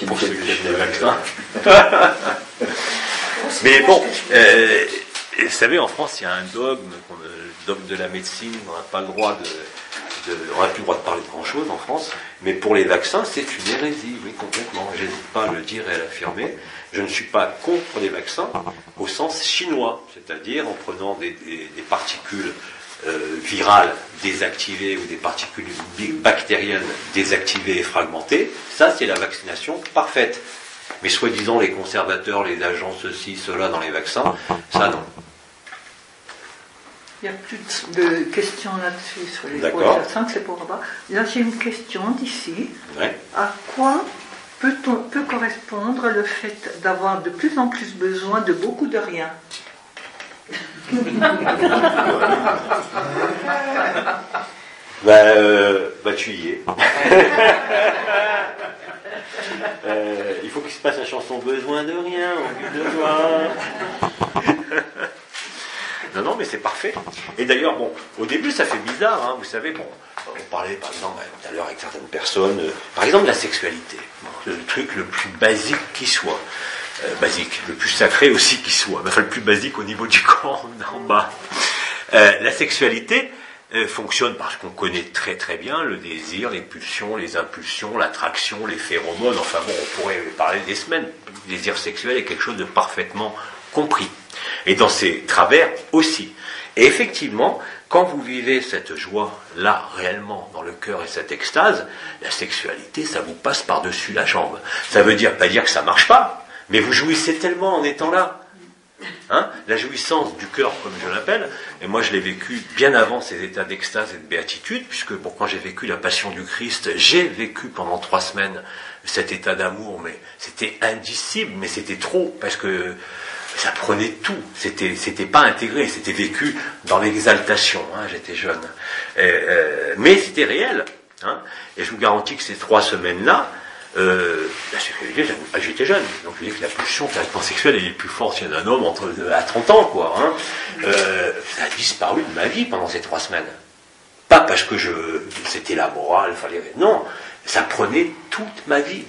Pour ceux qui aiment les vaccins. Mais bon, vous savez, en France, il y a un dogme, le dogme de la médecine, on n'a pas le droit on n'a plus le droit de parler de grand-chose en France, mais pour les vaccins, c'est une hérésie, oui, complètement. J'hésite pas à le dire et à l'affirmer. Je ne suis pas contre les vaccins au sens chinois, c'est-à-dire en prenant des particules virales désactivées ou des particules bactériennes désactivées et fragmentées. Ça, c'est la vaccination parfaite. Mais soi-disant les conservateurs, les agents ceci, cela dans les vaccins, ça non. Il n'y a plus de questions là-dessus sur les vaccins, c'est pour là-bas. Là, j'ai une question d'ici. Ouais. À quoi peut correspondre le fait d'avoir de plus en plus besoin de beaucoup de rien? Tu y es. Il faut qu'il se passe la chanson Besoin de rien, envie de toi. Non, mais c'est parfait. Et d'ailleurs, bon, au début, ça fait bizarre, vous savez, bon, on parlait, par exemple, tout à l'heure avec certaines personnes, par exemple, la sexualité. Le truc le plus basique qui soit. Basique, le plus sacré aussi qui soit. Enfin, le plus basique au niveau du corps, en bas. La sexualité fonctionne parce qu'on connaît très très bien le désir, les pulsions, les impulsions, l'attraction, les phéromones. Enfin bon, on pourrait parler des semaines. Le désir sexuel est quelque chose de parfaitement compris. Et dans ses travers aussi. Et effectivement, quand vous vivez cette joie-là réellement dans le cœur et cette extase, la sexualité, ça vous passe par-dessus la jambe. Ça veut dire, pas dire que ça marche pas, mais vous jouissez tellement en étant là. Hein, la jouissance du cœur, comme je l'appelle, et moi je l'ai vécu bien avant ces états d'extase et de béatitude, puisque bon, quand j'ai vécu la passion du Christ, j'ai vécu pendant 3 semaines cet état d'amour, mais c'était indicible, mais c'était trop, parce que ça prenait tout, c'était pas intégré, c'était vécu dans l'exaltation, hein, j'étais jeune, mais c'était réel, hein, et je vous garantis que ces 3 semaines-là, la sexualité, j'étais jeune, donc je dis que la pulsion sexuelle elle est plus forte chez un homme à 30 ans, quoi. Hein. Ça a disparu de ma vie pendant ces 3 semaines. Pas parce que c'était la morale, non, ça prenait toute ma vie.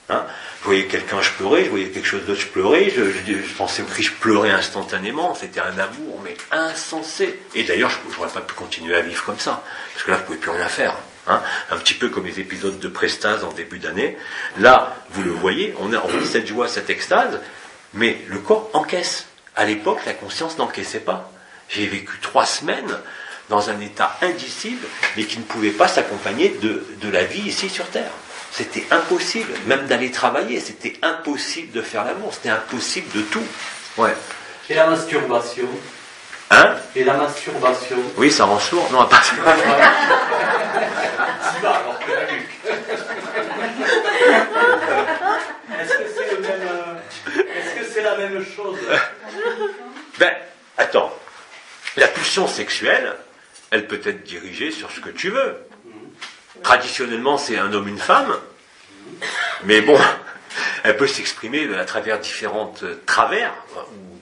Hein. Je voyais quelqu'un, je pleurais, je voyais quelque chose d'autre, je pleurais, je pensais au Christ, je pleurais instantanément, c'était un amour, mais insensé. Et d'ailleurs, je n'aurais pas pu continuer à vivre comme ça, parce que là, je ne pouvais plus rien faire. Hein, un petit peu comme les épisodes de prestase en début d'année. Là, vous le voyez, on vit cette joie, cette extase, mais le corps encaisse. À l'époque, la conscience n'encaissait pas. J'ai vécu 3 semaines dans un état indicible, mais qui ne pouvait pas s'accompagner de la vie ici sur Terre. C'était impossible, même d'aller travailler, c'était impossible de faire l'amour, c'était impossible de tout. Ouais. Et la masturbation? Hein? Et la masturbation? Oui, ça rend sourd. Non, pas ça. Alors que la nuque. Est-ce que c'est la même chose? Ben, attends. La pulsion sexuelle, elle peut être dirigée sur ce que tu veux. Traditionnellement, c'est un homme, une femme. Mais bon, elle peut s'exprimer à travers différentes travers, ou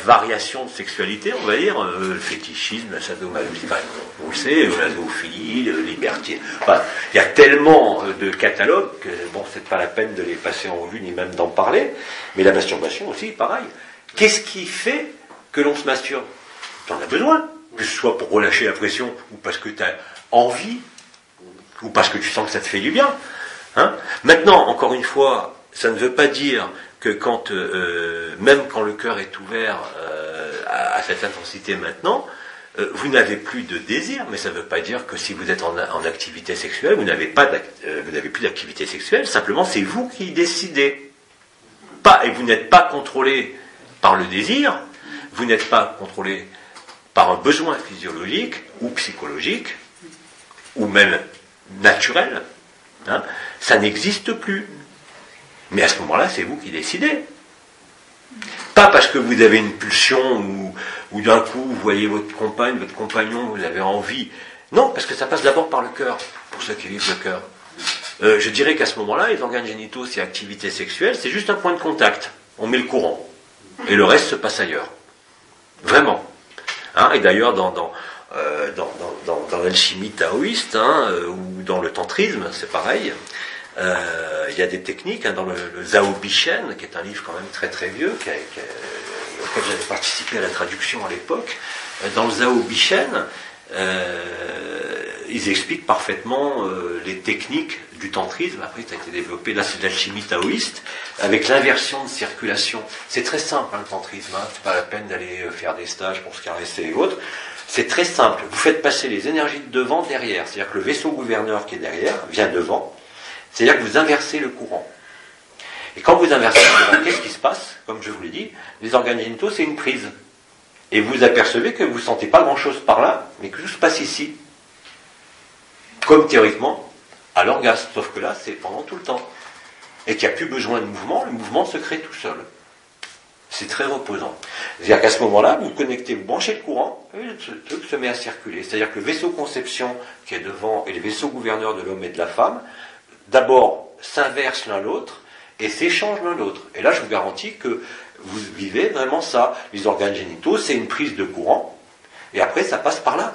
variations de sexualité, on va dire, le fétichisme, la sadomasochisme, on le sait, la zoophilie, le liberté. Enfin, il y a tellement de catalogues que, bon, c'est pas la peine de les passer en revue, ni même d'en parler, mais la masturbation aussi, pareil. Qu'est-ce qui fait que l'on se masturbe? Tu en as besoin, que ce soit pour relâcher la pression, ou parce que tu as envie, ou parce que tu sens que ça te fait du bien. Hein? Maintenant, encore une fois, ça ne veut pas dire que même quand le cœur est ouvert à cette intensité maintenant, vous n'avez plus de désir, mais ça ne veut pas dire que si vous êtes en activité sexuelle, vous n'avez plus d'activité sexuelle, simplement c'est vous qui décidez. Et vous n'êtes pas contrôlé par le désir, vous n'êtes pas contrôlé par un besoin physiologique ou psychologique, ou même naturel, hein, ça n'existe plus. Mais à ce moment-là, c'est vous qui décidez. Pas parce que vous avez une pulsion ou d'un coup vous voyez votre compagne, votre compagnon, vous avez envie. Non, parce que ça passe d'abord par le cœur, pour ceux qui vivent le cœur. Je dirais qu'à ce moment-là, les organes génitaux, c'est activité sexuelle, c'est juste un point de contact. On met le courant. Et le reste se passe ailleurs. Vraiment. Hein, et d'ailleurs, dans l'alchimie taoïste, hein, ou dans le tantrisme, c'est pareil. Il y a des techniques, hein, dans le Zhao Bishen, qui est un livre quand même très très vieux, auquel j'avais participé à la traduction à l'époque. Dans le Zhao Bishen, ils expliquent parfaitement les techniques du tantrisme. Après, ça a été développé, là c'est de l'alchimie taoïste, avec l'inversion de circulation. C'est très simple, hein, le tantrisme, hein, c'est pas la peine d'aller faire des stages pour se caresser et autres. C'est très simple, vous faites passer les énergies de devant derrière, c'est-à-dire que le vaisseau gouverneur qui est derrière vient devant, c'est-à-dire que vous inversez le courant. Et quand vous inversez le courant, qu'est-ce qui se passe? Comme je vous l'ai dit, les organes génitaux, c'est une prise. Et vous apercevez que vous ne sentez pas grand-chose par là, mais que tout se passe ici. Comme théoriquement, à l'orgasme, sauf que là, c'est pendant tout le temps. Et qu'il n'y a plus besoin de mouvement, le mouvement se crée tout seul. C'est très reposant. C'est-à-dire qu'à ce moment-là, vous connectez, vous branchez le courant, et le truc se met à circuler. C'est-à-dire que le vaisseau conception qui est devant et le vaisseau gouverneur de l'homme et de la femme, d'abord s'inversent l'un l'autre et s'échangent l'un l'autre. Et là, je vous garantis que vous vivez vraiment ça. Les organes génitaux, c'est une prise de courant, et après, ça passe par là.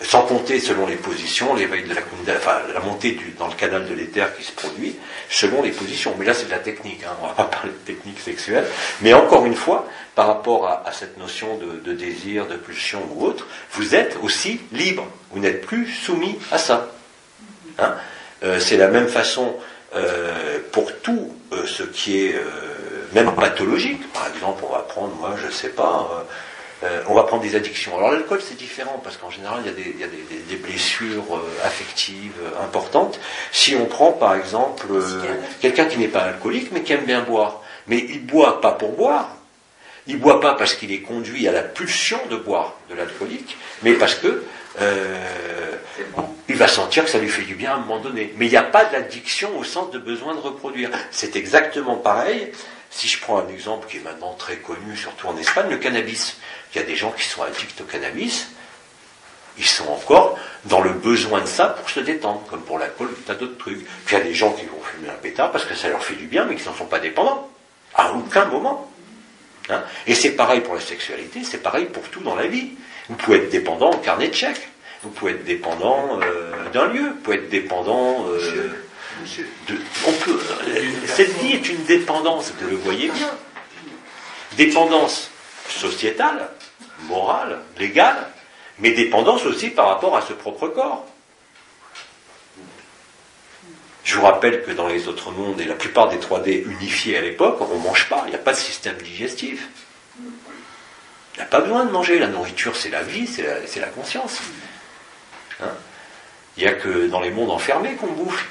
Sans compter, selon les positions, l'éveil de la montée dans le canal de l'éther qui se produit, selon les positions. Mais là, c'est de la technique, hein. On ne va pas parler de technique sexuelle. Mais encore une fois, par rapport à cette notion de désir, de pulsion ou autre, vous êtes aussi libre. Vous n'êtes plus soumis à ça. Hein, c'est la même façon pour tout ce qui est même pathologique. Par exemple, on va prendre, moi, je ne sais pas... on va prendre des addictions. Alors l'alcool c'est différent parce qu'en général il y a des blessures affectives importantes. Si on prend par exemple quelqu'un qui n'est pas alcoolique mais qui aime bien boire, mais il boit pas pour boire, Il ne boit pas parce qu'il est conduit à la pulsion de boire de l'alcoolique, mais parce que il va sentir que ça lui fait du bien à un moment donné. Mais il n'y a pas d'addiction au sens de besoin de reproduire. C'est exactement pareil, si je prends un exemple qui est maintenant très connu, surtout en Espagne, le cannabis. Il y a des gens qui sont addicts au cannabis, ils sont encore dans le besoin de ça pour se détendre, comme pour l'alcool, tout tas d'autres trucs. Puis il y a des gens qui vont fumer un pétard parce que ça leur fait du bien, mais qui n'en sont pas dépendants. À aucun moment. Hein. Et c'est pareil pour la sexualité, c'est pareil pour tout dans la vie. Vous pouvez être dépendant au carnet de chèques, vous pouvez être dépendant d'un lieu, vous pouvez être dépendant cette vie est une dépendance, vous le voyez bien. Dépendance sociétale, morale, légale, mais dépendance aussi par rapport à ce propre corps. Je vous rappelle que dans les autres mondes, et la plupart des 3D unifiés à l'époque, on ne mange pas, il n'y a pas de système digestif. Il n'y a pas besoin de manger, la nourriture c'est la vie, c'est la conscience. Hein? Il n'y a que dans les mondes enfermés qu'on bouffe.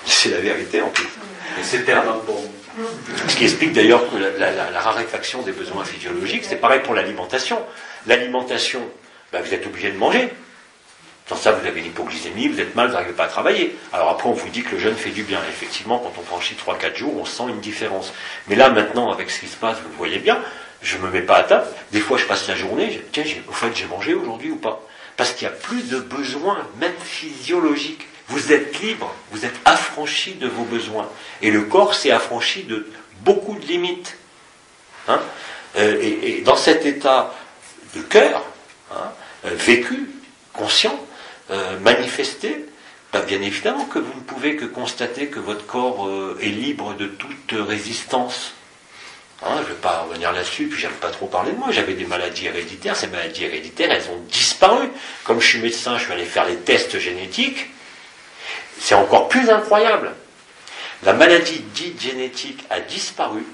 C'est la vérité en plus. Et c'est tellement bon. Ce qui explique d'ailleurs que la raréfaction des besoins physiologiques, c'est pareil pour l'alimentation. L'alimentation, vous êtes obligé de manger. Sans ça, vous avez une hypoglycémie, vous êtes mal, vous n'arrivez pas à travailler. Alors après, on vous dit que le jeûne fait du bien. Effectivement, quand on franchit 3-4 jours, on sent une différence. Mais là, maintenant, avec ce qui se passe, vous le voyez bien, je ne me mets pas à table. Des fois, je passe la journée, tiens, au fait, j'ai mangé aujourd'hui ou pas? Parce qu'il n'y a plus de besoins, même physiologiques. Vous êtes libre, vous êtes affranchi de vos besoins. Et le corps s'est affranchi de beaucoup de limites. Hein, et dans cet état de cœur, vécu, conscient, manifesté, bien évidemment que vous ne pouvez que constater que votre corps est libre de toute résistance. Je ne vais pas revenir là-dessus, puis j'aime pas trop parler de moi. J'avais des maladies héréditaires, ces maladies héréditaires, elles ont disparu. Comme je suis médecin, je suis allé faire les tests génétiques. C'est encore plus incroyable. La maladie dite génétique a disparu,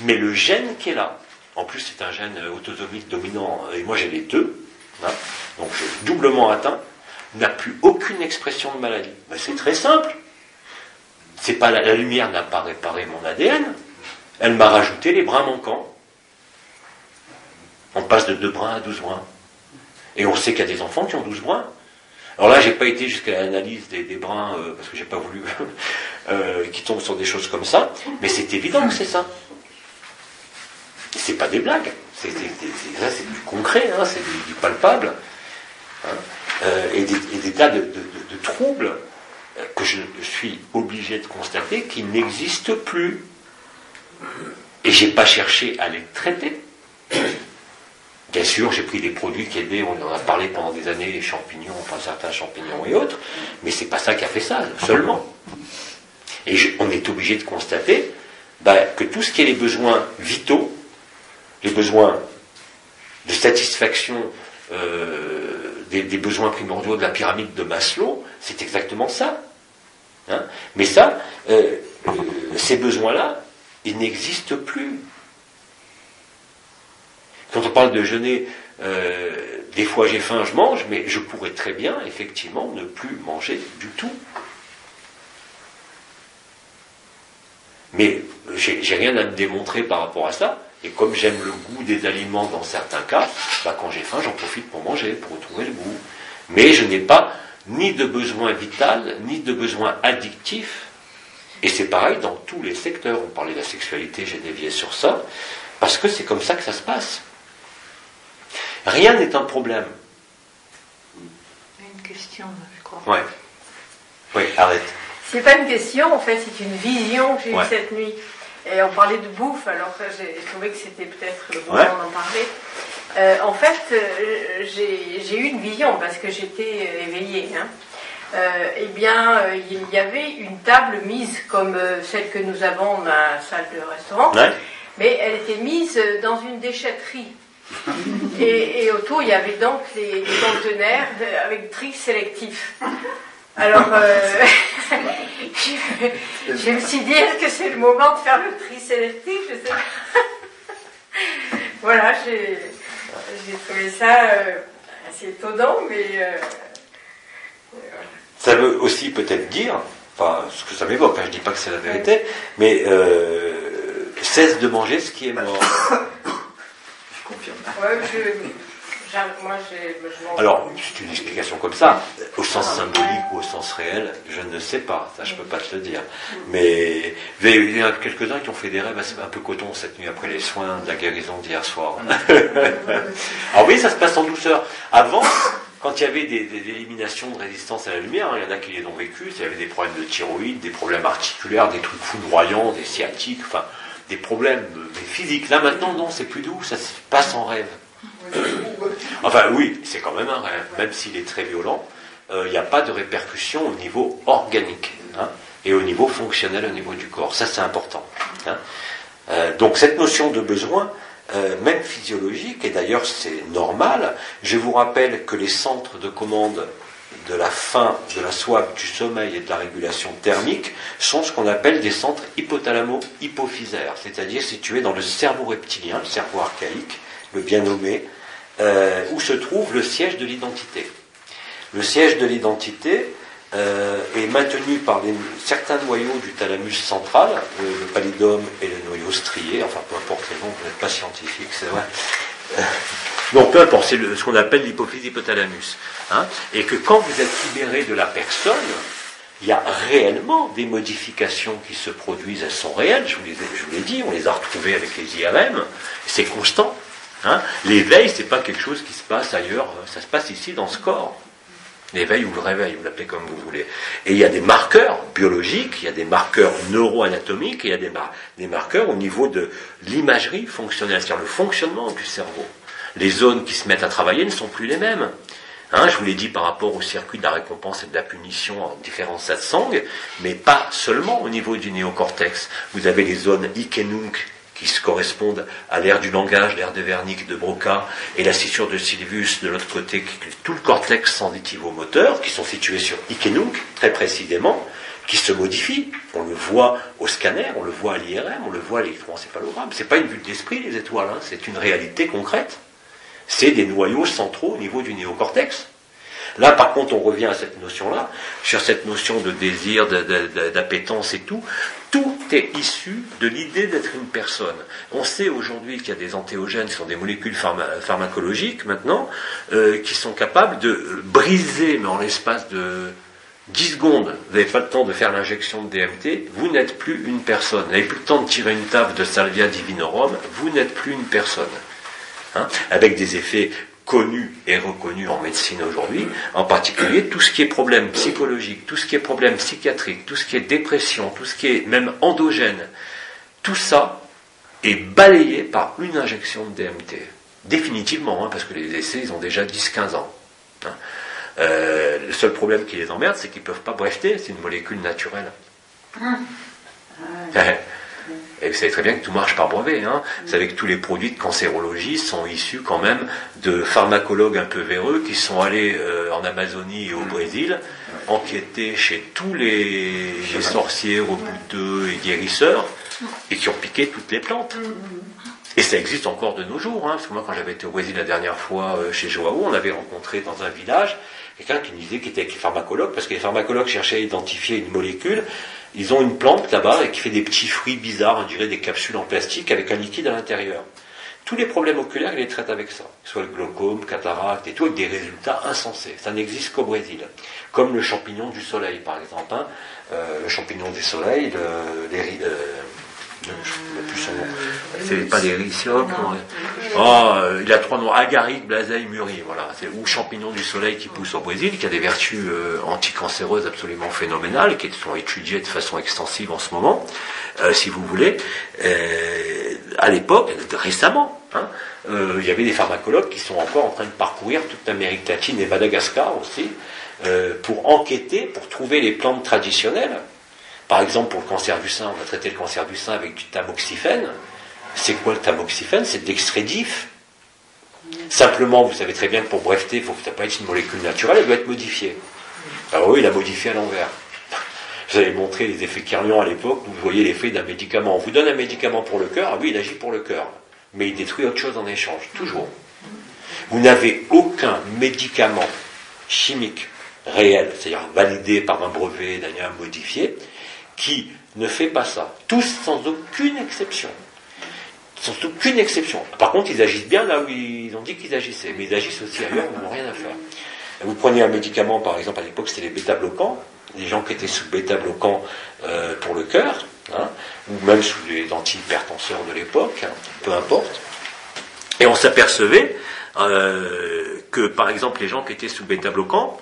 mais le gène qui est là, en plus c'est un gène autosomique dominant, et moi j'ai les deux, donc je suis doublement atteint, n'a plus aucune expression de maladie. Mais c'est très simple. C'est pas la lumière n'a pas réparé mon ADN, elle m'a rajouté les brins manquants. On passe de 2 brins à 12 brins. Et on sait qu'il y a des enfants qui ont 12 brins. Alors là, j'ai pas été jusqu'à l'analyse des brins, parce que j'ai pas voulu qui tombent sur des choses comme ça, mais c'est évident que c'est ça. C'est pas des blagues, c'est du concret, c'est du palpable, et des tas de troubles que je suis obligé de constater qui n'existent plus. Et j'ai pas cherché à les traiter. Bien sûr, j'ai pris des produits qui aidaient, on en a parlé pendant des années, les champignons, enfin certains champignons et autres, mais c'est pas ça qui a fait ça, seulement. Et on est obligé de constater que tout ce qui est les besoins vitaux, les besoins de satisfaction des besoins primordiaux de la pyramide de Maslow, c'est exactement ça. Mais ça, ces besoins-là, ils n'existent plus. Quand on parle de jeûner, des fois j'ai faim, je mange, mais je pourrais très bien, effectivement, ne plus manger du tout. Mais j'ai rien à me démontrer par rapport à ça, et comme j'aime le goût des aliments dans certains cas, quand j'ai faim, j'en profite pour manger, pour retrouver le goût. Mais je n'ai pas ni de besoin vital, ni de besoin addictif, et c'est pareil dans tous les secteurs. On parlait de la sexualité, j'ai dévié sur ça, parce que c'est comme ça que ça se passe. Rien n'est un problème. Une question, je crois. Ouais. Oui, arrête. C'est pas une question, en fait, c'est une vision que j'ai eue cette nuit. Et on parlait de bouffe, alors j'ai trouvé que c'était peut-être le moment d'en parler. En fait, j'ai eu une vision parce que j'étais éveillée. Il y avait une table mise comme celle que nous avons dans la salle de restaurant, mais elle était mise dans une déchetterie. Et autour, il y avait donc les conteneurs avec tri sélectif. Alors, je me suis dit, est-ce que c'est le moment de faire le tri sélectif? Je sais pas. Voilà, j'ai trouvé ça assez étonnant, mais... Ça veut aussi peut-être dire, enfin, ce que ça m'évoque, je ne dis pas que c'est la vérité, mais cesse de manger ce qui est mort. Je confirme. Ouais, moi, je mange. Alors, c'est une explication comme ça, au sens symbolique ou au sens réel, je ne sais pas, ça je peux pas te le dire. Mais il y en a quelques-uns qui ont fait des rêves un peu coton cette nuit après les soins de la guérison d'hier soir. Alors oui, ça se passe en douceur. Avant, quand il y avait des éliminations de résistance à la lumière, il y en a qui les ont vécues, il y avait des problèmes de thyroïde, des problèmes articulaires, des trucs foudroyants, des sciatiques, enfin, des problèmes physiques. Là maintenant, non, c'est plus doux, ça se passe en rêve. Enfin oui, c'est quand même un rêve, même s'il est très violent, il n'y a pas de répercussion au niveau organique, hein, et au niveau fonctionnel, au niveau du corps. Ça c'est important. Hein. Donc cette notion de besoin, même physiologique, et d'ailleurs c'est normal, je vous rappelle que les centres de commande de la faim, de la soif, du sommeil et de la régulation thermique sont ce qu'on appelle des centres hypothalamo-hypophysaires, c'est-à-dire situés dans le cerveau reptilien, le cerveau archaïque, le bien nommé, où se trouve le siège de l'identité. Le siège de l'identité est maintenu par certains noyaux du thalamus central, le pallidum et le noyau strié, enfin peu importe les noms, vous n'êtes pas scientifique, c'est vrai. Donc peu importe, c'est ce qu'on appelle l'hypophyse hypothalamus. Hein, et que quand vous êtes libéré de la personne, il y a réellement des modifications qui se produisent, elles sont réelles, je vous l'ai dit, on les a retrouvées avec les IRM, c'est constant. Hein. L'éveil, c'est pas quelque chose qui se passe ailleurs, ça se passe ici dans ce corps. L'éveil ou le réveil, vous l'appelez comme vous voulez. Et il y a des marqueurs biologiques, il y a des marqueurs neuroanatomiques, et il y a des marqueurs au niveau de l'imagerie fonctionnelle, c'est-à-dire le fonctionnement du cerveau. Les zones qui se mettent à travailler ne sont plus les mêmes. Hein, je vous l'ai dit par rapport au circuit de la récompense et de la punition en différents satsangs, mais pas seulement au niveau du néocortex. Vous avez les zones Ikenunk qui se correspondent à l'ère du langage, l'ère de Wernicke, de Broca, et la scissure de Sylvius de l'autre côté, tout le cortex sensitivo-moteur, qui sont situés sur Ikenunk, très précisément, qui se modifient. On le voit au scanner, on le voit à l'IRM, on le voit à l'électroencéphalogramme. C'est pas une vue de l'esprit, les étoiles, hein, c'est une réalité concrète. C'est des noyaux centraux au niveau du néocortex. Là, par contre, on revient à cette notion-là, sur cette notion de désir, d'appétence et tout. Tout est issu de l'idée d'être une personne. On sait aujourd'hui qu'il y a des antéogènes, qui sont des molécules pharmacologiques maintenant, qui sont capables de briser, mais en l'espace de 10 secondes, vous n'avez pas le temps de faire l'injection de DMT, vous n'êtes plus une personne. Vous n'avez plus le temps de tirer une table de Salvia divinorum, vous n'êtes plus une personne. Hein, avec des effets connus et reconnus en médecine aujourd'hui, en particulier tout ce qui est problème psychologique, tout ce qui est problème psychiatrique, tout ce qui est dépression, tout ce qui est même endogène, tout ça est balayé par une injection de DMT. Définitivement, hein, parce que les essais, ils ont déjà 10-15 ans. Hein. Le seul problème qui les emmerde, c'est qu'ils ne peuvent pas breveter, c'est une molécule naturelle. Et vous savez très bien que tout marche par brevet. Hein. Vous savez que tous les produits de cancérologie sont issus quand même de pharmacologues un peu véreux qui sont allés en Amazonie et au Brésil enquêter chez tous les sorciers, rebouteux et guérisseurs et qui ont piqué toutes les plantes. Et ça existe encore de nos jours. Hein, parce que moi, quand j'avais été au Brésil la dernière fois chez Joao, on avait rencontré dans un village quelqu'un qui nous disait qu'il était pharmacologue, parce que les pharmacologues cherchaient à identifier une molécule. Ils ont une plante là-bas et qui fait des petits fruits bizarres, on dirait des capsules en plastique avec un liquide à l'intérieur. Tous les problèmes oculaires, ils les traitent avec ça. Soit le glaucome, cataracte et tout, avec des résultats insensés. Ça n'existe qu'au Brésil. Comme le champignon du soleil, par exemple. Hein. Le champignon du soleil, je ne sais plus son nom. C'est pas des ricioques. Il a 3 noms. Agaric, blaseille, mûri. Voilà. C'est ou champignon du soleil qui pousse au Brésil, qui a des vertus anticancéreuses absolument phénoménales, qui sont étudiées de façon extensive en ce moment, si vous voulez. À l'époque, récemment, hein, il y avait des pharmacologues qui sont encore en train de parcourir toute l'Amérique latine et Madagascar aussi, pour enquêter, pour trouver les plantes traditionnelles. Par exemple, pour le cancer du sein, on a traité le cancer du sein avec du tamoxifène. C'est quoi le tamoxifène? C'est de l'extrait d'if. Simplement, vous savez très bien que pour breveter, il faut que ça ne pas être une molécule naturelle, elle doit être modifiée. Alors oui, il l'a modifiée à l'envers. Je vous avais montré les effets Kirlian à l'époque, vous voyez l'effet d'un médicament. On vous donne un médicament pour le cœur, ah oui, il agit pour le cœur. Mais il détruit autre chose en échange, toujours. Vous n'avez aucun médicament chimique réel, c'est-à-dire validé par un brevet d'un modifié, qui ne fait pas ça. Tous sans aucune exception. Sans aucune exception. Par contre, ils agissent bien là où ils ont dit qu'ils agissaient, mais ils agissent aussi ailleurs où ils n'ont rien à faire. Vous prenez un médicament, par exemple, à l'époque, c'était les bêta-bloquants, des gens qui étaient sous bêta-bloquants pour le cœur, hein, ou même sous les antihypertenseurs de l'époque, hein, peu importe. Et on s'apercevait que, par exemple, les gens qui étaient sous bêta-bloquants,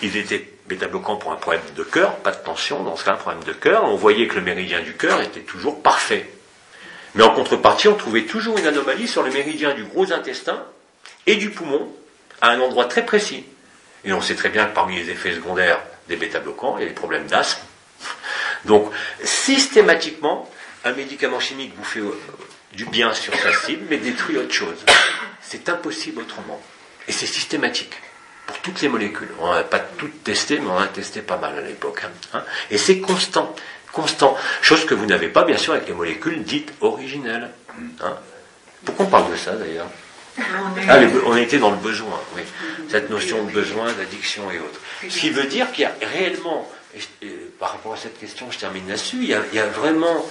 ils étaient bêta-bloquants pour un problème de cœur, pas de tension, dans ce cas, un problème de cœur. On voyait que le méridien du cœur était toujours parfait. Mais en contrepartie, on trouvait toujours une anomalie sur le méridien du gros intestin et du poumon, à un endroit très précis. Et on sait très bien que parmi les effets secondaires des bêta-bloquants, il y a les problèmes d'asthme. Donc, systématiquement, un médicament chimique vous fait du bien sur sa cible, mais détruit autre chose. C'est impossible autrement. Et c'est systématique. Pour toutes les molécules. On n'a pas toutes testées, mais on en a testé pas mal à l'époque. Hein. Et c'est constant. Constant. Chose que vous n'avez pas, bien sûr, avec les molécules dites originelles. Hein. Pourquoi on parle de ça, d'ailleurs? On était dans le besoin, oui. Cette notion de besoin, d'addiction et autres. Ce qui veut dire qu'il y a réellement, par rapport à cette question, je termine là-dessus, il y a vraiment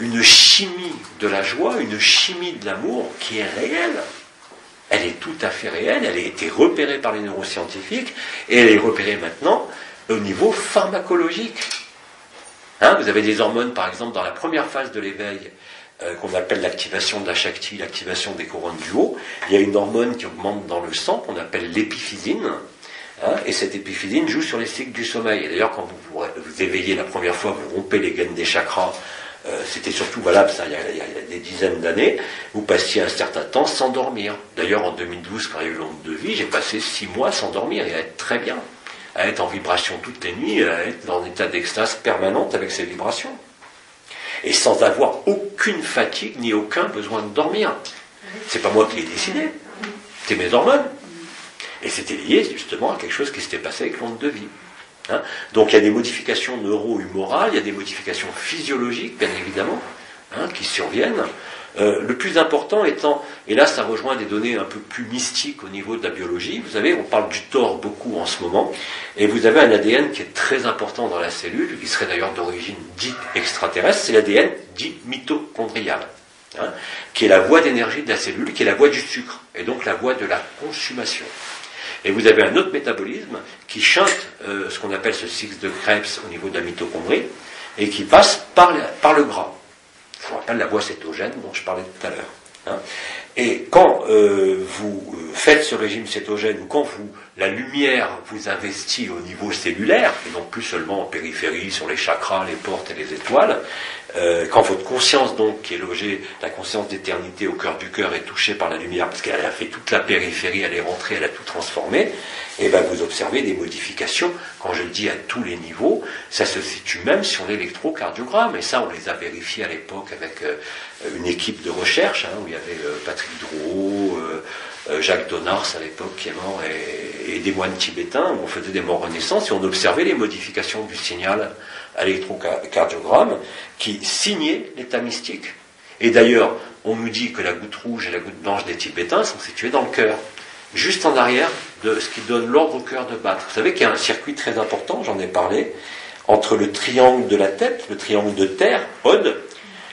une chimie de la joie, une chimie de l'amour qui est réelle. Elle est tout à fait réelle, elle a été repérée par les neuroscientifiques, et elle est repérée maintenant au niveau pharmacologique. Hein, vous avez des hormones, par exemple, dans la première phase de l'éveil, qu'on appelle l'activation de la Shakti, l'activation des couronnes du haut. Il y a une hormone qui augmente dans le sang, qu'on appelle l'épiphysine, hein, et cette épiphysine joue sur les cycles du sommeil. Et d'ailleurs, quand vous éveillez la première fois, vous rompez les gaines des chakras, c'était surtout valable ça il y a des dizaines d'années, vous passiez un certain temps sans dormir. D'ailleurs, en 2012, quand il y a eu l'onde de vie, j'ai passé 6 mois sans dormir, et à être très bien, à être en vibration toutes les nuits, à être dans un état d'extase permanente avec ces vibrations. Et sans avoir aucune fatigue, ni aucun besoin de dormir. C'est pas moi qui l'ai décidé, c'est mes hormones. Et c'était lié justement à quelque chose qui s'était passé avec l'onde de vie. Hein. Donc il y a des modifications neuro-humorales, il y a des modifications physiologiques, bien évidemment, hein, qui surviennent. Le plus important étant, et là ça rejoint des données un peu plus mystiques au niveau de la biologie, vous savez, on parle du TOR beaucoup en ce moment, et vous avez un ADN qui est très important dans la cellule, qui serait d'ailleurs d'origine dite extraterrestre, c'est l'ADN dit mitochondrial, hein, qui est la voie d'énergie de la cellule, qui est la voie du sucre, et donc la voie de la consommation. Et vous avez un autre métabolisme qui chante ce qu'on appelle ce cycle de Krebs au niveau de la mitochondrie, et qui passe par le gras. Je vous rappelle la voie cétogène dont je parlais tout à l'heure. Hein. Et quand vous faites ce régime cétogène, ou quand la lumière vous investit au niveau cellulaire, et non plus seulement en périphérie, sur les chakras, les portes et les étoiles, quand votre conscience, donc, qui est logée, la conscience d'éternité au cœur du cœur, est touchée par la lumière, parce qu'elle a fait toute la périphérie, elle est rentrée, elle a tout transformé, et bien vous observez des modifications, quand je le dis à tous les niveaux, ça se situe même sur l'électrocardiogramme, et ça on les a vérifiés à l'époque avec une équipe de recherche, hein, où il y avait Patrick Drouot, Jacques Donars à l'époque qui est mort, et des moines tibétains, où on faisait des morts renaissances, et on observait les modifications du signal à l'électrocardiogramme qui signaient l'état mystique. Et d'ailleurs, on nous dit que la goutte rouge et la goutte blanche des Tibétains sont situées dans le cœur, juste en arrière de ce qui donne l'ordre au cœur de battre. Vous savez qu'il y a un circuit très important, j'en ai parlé, entre le triangle de la tête, le triangle de terre, Ode,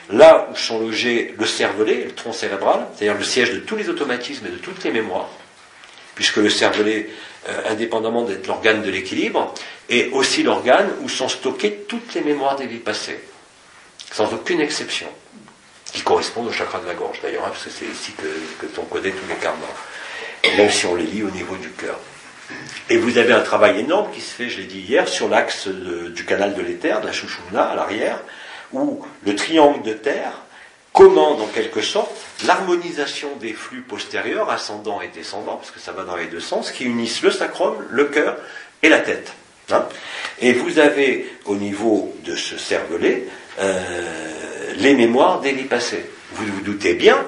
là où sont logés le cervelet, le tronc cérébral, c'est-à-dire le siège de tous les automatismes et de toutes les mémoires, puisque le cervelet, indépendamment d'être l'organe de l'équilibre, est aussi l'organe où sont stockées toutes les mémoires des vies passées, sans aucune exception, qui correspondent au chakra de la gorge d'ailleurs, hein, parce que c'est ici que on connaît tous les karmas, même si on les lit au niveau du cœur. Et vous avez un travail énorme qui se fait, je l'ai dit hier, sur l'axe du canal de l'éther, de la Sushumna à l'arrière, où le triangle de terre commande en quelque sorte l'harmonisation des flux postérieurs, ascendants et descendants, parce que ça va dans les deux sens, qui unissent le sacrum, le cœur et la tête. Hein. Et vous avez au niveau de ce cervelet les mémoires des vies passées. Vous vous doutez bien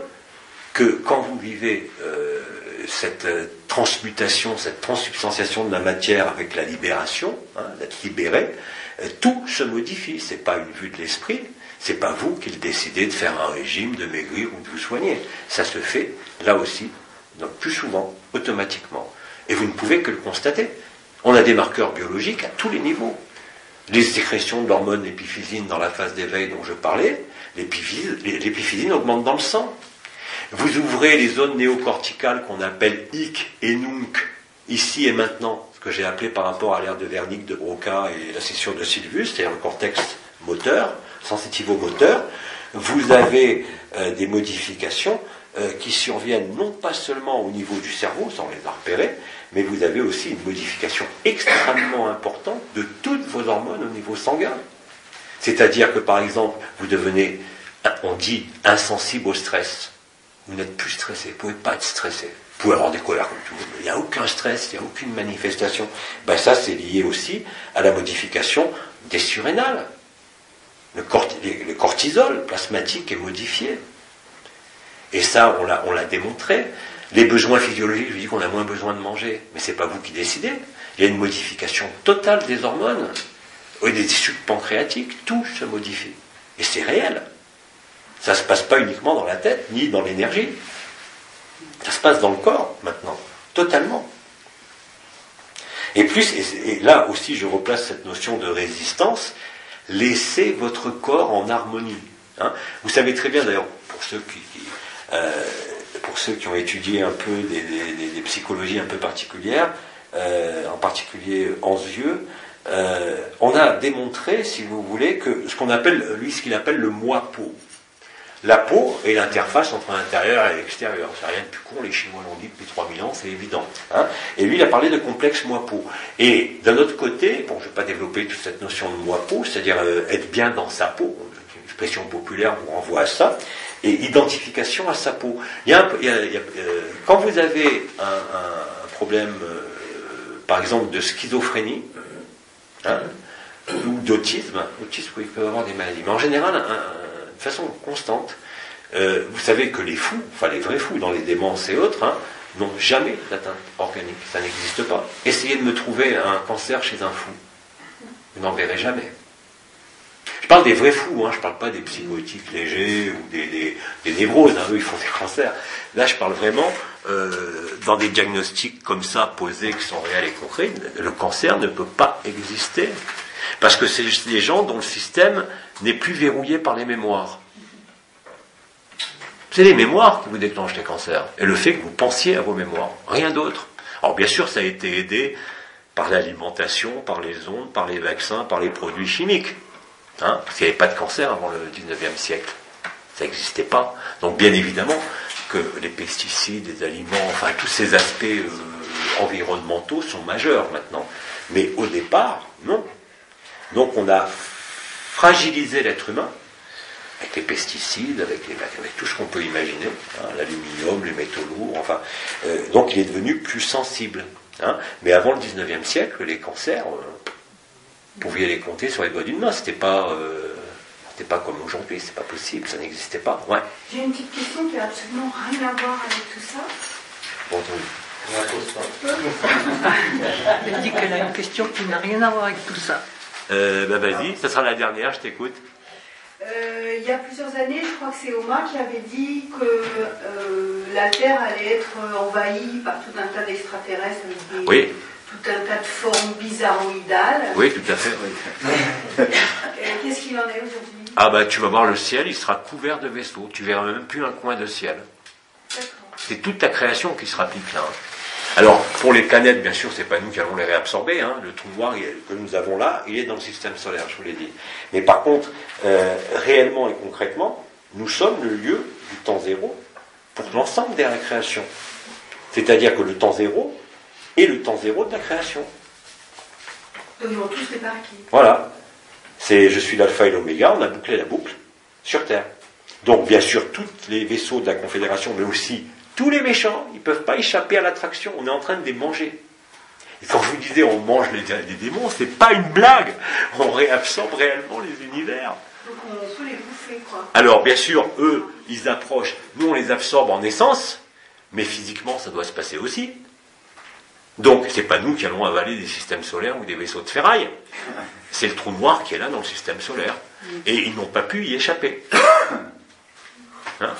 que quand vous vivez cette transmutation, cette transsubstantiation de la matière avec la libération, hein, d'être libéré, tout se modifie. C'est pas une vue de l'esprit, c'est pas vous qui décidez de faire un régime, de maigrir ou de vous soigner. Ça se fait, là aussi, donc plus souvent, automatiquement. Et vous ne pouvez que le constater. On a des marqueurs biologiques à tous les niveaux. Les sécrétions de l'hormone épiphysine dans la phase d'éveil dont je parlais, l'épiphyséine augmente dans le sang. Vous ouvrez les zones néocorticales qu'on appelle hic et nunc, ici et maintenant, ce que j'ai appelé par rapport à l'ère de Wernicke, de Broca et la scission de Sylvius, c'est-à-dire le cortex moteur, sensitivo-moteur. Vous avez des modifications qui surviennent non pas seulement au niveau du cerveau, ça on les a repérées, mais vous avez aussi une modification extrêmement importante de toutes vos hormones au niveau sanguin. C'est-à-dire que par exemple, vous devenez, on dit, insensible au stress. Vous n'êtes plus stressé, vous ne pouvez pas être stressé. Vous pouvez avoir des colères comme tout le monde, mais il n'y a aucun stress, il n'y a aucune manifestation. Ben ça, c'est lié aussi à la modification des surrénales. Le cortisol plasmatique est modifié. Et ça, on l'a démontré. Les besoins physiologiques, je dis qu'on a moins besoin de manger, mais ce n'est pas vous qui décidez. Il y a une modification totale des hormones, et des tissus pancréatiques, tout se modifie. Et c'est réel. Ça ne se passe pas uniquement dans la tête, ni dans l'énergie. Ça se passe dans le corps, maintenant, totalement. Et là aussi, je replace cette notion de résistance. Laissez votre corps en harmonie. Hein. Vous savez très bien, d'ailleurs, pour ceux qui ont étudié un peu des psychologies un peu particulières, en particulier Anzieux, on a démontré, si vous voulez, que ce qu'on appelle, lui, ce qu'il appelle le moi-peau. La peau est l'interface entre l'intérieur et l'extérieur. C'est rien de plus con, les Chinois l'ont dit depuis 3000 ans, c'est évident. Hein. Et lui, il a parlé de complexe moi-peau. Et d'un autre côté, bon, je ne vais pas développer toute cette notion de moi-peau, c'est-à-dire être bien dans sa peau, une expression populaire vous renvoie à ça, et identification à sa peau. Quand vous avez un problème, par exemple, de schizophrénie, hein, ou d'autisme, il peut avoir des maladies, mais en général, de façon constante, vous savez que les fous, enfin les vrais fous dans les démences et autres, hein, n'ont jamais d'atteinte organique, ça n'existe pas. Essayez de me trouver un cancer chez un fou, vous n'en verrez jamais. Je parle des vrais fous, hein, je ne parle pas des psychotiques légers ou des névroses, hein, eux ils font des cancers. Là je parle vraiment dans des diagnostics comme ça posés qui sont réels et concrets, le cancer ne peut pas exister. Parce que c'est des gens dont le système n'est plus verrouillé par les mémoires. C'est les mémoires qui vous déclenchent les cancers. Et le fait que vous pensiez à vos mémoires. Rien d'autre. Alors bien sûr, ça a été aidé par l'alimentation, par les ondes, par les vaccins, par les produits chimiques. Hein, parce qu'il n'y avait pas de cancer avant le 19e siècle. Ça n'existait pas. Donc bien évidemment que les pesticides, les aliments, enfin tous ces aspects environnementaux sont majeurs maintenant. Mais au départ, non. Donc on a fragilisé l'être humain avec les pesticides, avec tout ce qu'on peut imaginer, hein, l'aluminium, les métaux lourds, enfin, donc il est devenu plus sensible. Hein. Mais avant le 19e siècle, les cancers, vous pouviez les compter sur les doigts d'une main, c'était pas comme aujourd'hui, c'est pas possible, ça n'existait pas. Ouais. J'ai une petite question qui n'a absolument rien à voir avec tout ça. Bon, Elle dit qu'elle a une question qui n'a rien à voir avec tout ça. Vas-y, ça sera la dernière, je t'écoute. Il y a plusieurs années, je crois que c'est Omar qui avait dit que la Terre allait être envahie par tout un tas d'extraterrestres avec tout un tas de formes bizarroïdales. Oui, tout à fait. Oui. Qu'est-ce qu'il en est aujourd'hui? Ah bah tu vas voir le ciel, il sera couvert de vaisseaux. Tu verras même plus un coin de ciel. D'accord. C'est toute ta création qui se rapplique là. Alors, pour les planètes, bien sûr, c'est pas nous qui allons les réabsorber. Hein. Le trou noir que nous avons là, il est dans le système solaire, je vous l'ai dit. Mais par contre, réellement et concrètement, nous sommes le lieu du temps zéro pour l'ensemble des créations. C'est-à-dire que le temps zéro est le temps zéro de la création. Donc ils vont tous débarquer. Voilà. Je suis l'alpha et l'oméga, on a bouclé la boucle sur Terre. Donc, bien sûr, tous les vaisseaux de la Confédération, mais aussi tous les méchants, ils ne peuvent pas échapper à l'attraction. On est en train de les manger. Et quand je vous disais on mange les démons, c'est pas une blague. On réabsorbe réellement les univers. Donc on peut les bouffer, quoi. Alors, bien sûr, eux, ils approchent. Nous, on les absorbe en essence, mais physiquement, ça doit se passer aussi. Donc, c'est pas nous qui allons avaler des systèmes solaires ou des vaisseaux de ferraille. C'est le trou noir qui est là dans le système solaire. Et ils n'ont pas pu y échapper. Hein?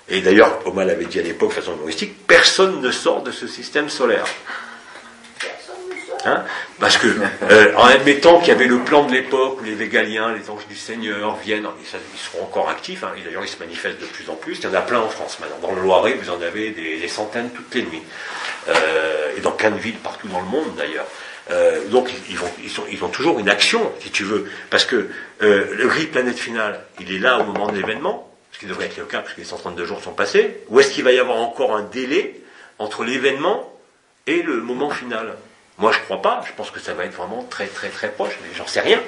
Et d'ailleurs, Oma l'avait dit à l'époque de façon humoristique, personne ne sort de ce système solaire. Personne ne sort. Hein, parce que, en admettant qu'il y avait le plan de l'époque où les Végaliens, les anges du Seigneur viennent, et ça, ils seront encore actifs, hein, et d'ailleurs ils se manifestent de plus en plus, il y en a plein en France maintenant. Dans le Loiret, vous en avez des centaines toutes les nuits. Et dans plein de villes partout dans le monde d'ailleurs. Donc ils ont toujours une action, si tu veux, parce que le gris planète final, il est là au moment de l'événement, ce qui devrait être le cas, parce que les 132 jours sont passés, ou est-ce qu'il va y avoir encore un délai entre l'événement et le moment final? Moi, je ne crois pas. Je pense que ça va être vraiment très, très, très proche. Mais j'en sais rien.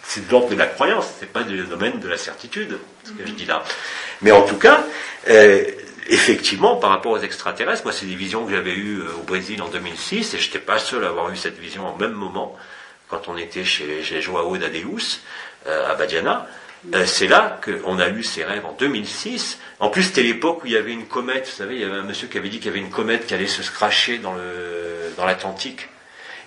C'est de l'ordre de la croyance. Ce n'est pas du domaine de la certitude, ce que je dis là. Mais en tout cas, effectivement, par rapport aux extraterrestres, moi, c'est des visions que j'avais eues au Brésil en 2006, et je n'étais pas seul à avoir eu cette vision au même moment, quand on était chez Joao d'Adeus, à Badiana. C'est là qu'on a eu ces rêves en 2006. En plus, c'était l'époque où il y avait une comète. Vous savez, il y avait un monsieur qui avait dit qu'il y avait une comète qui allait se crasher dans l'Atlantique.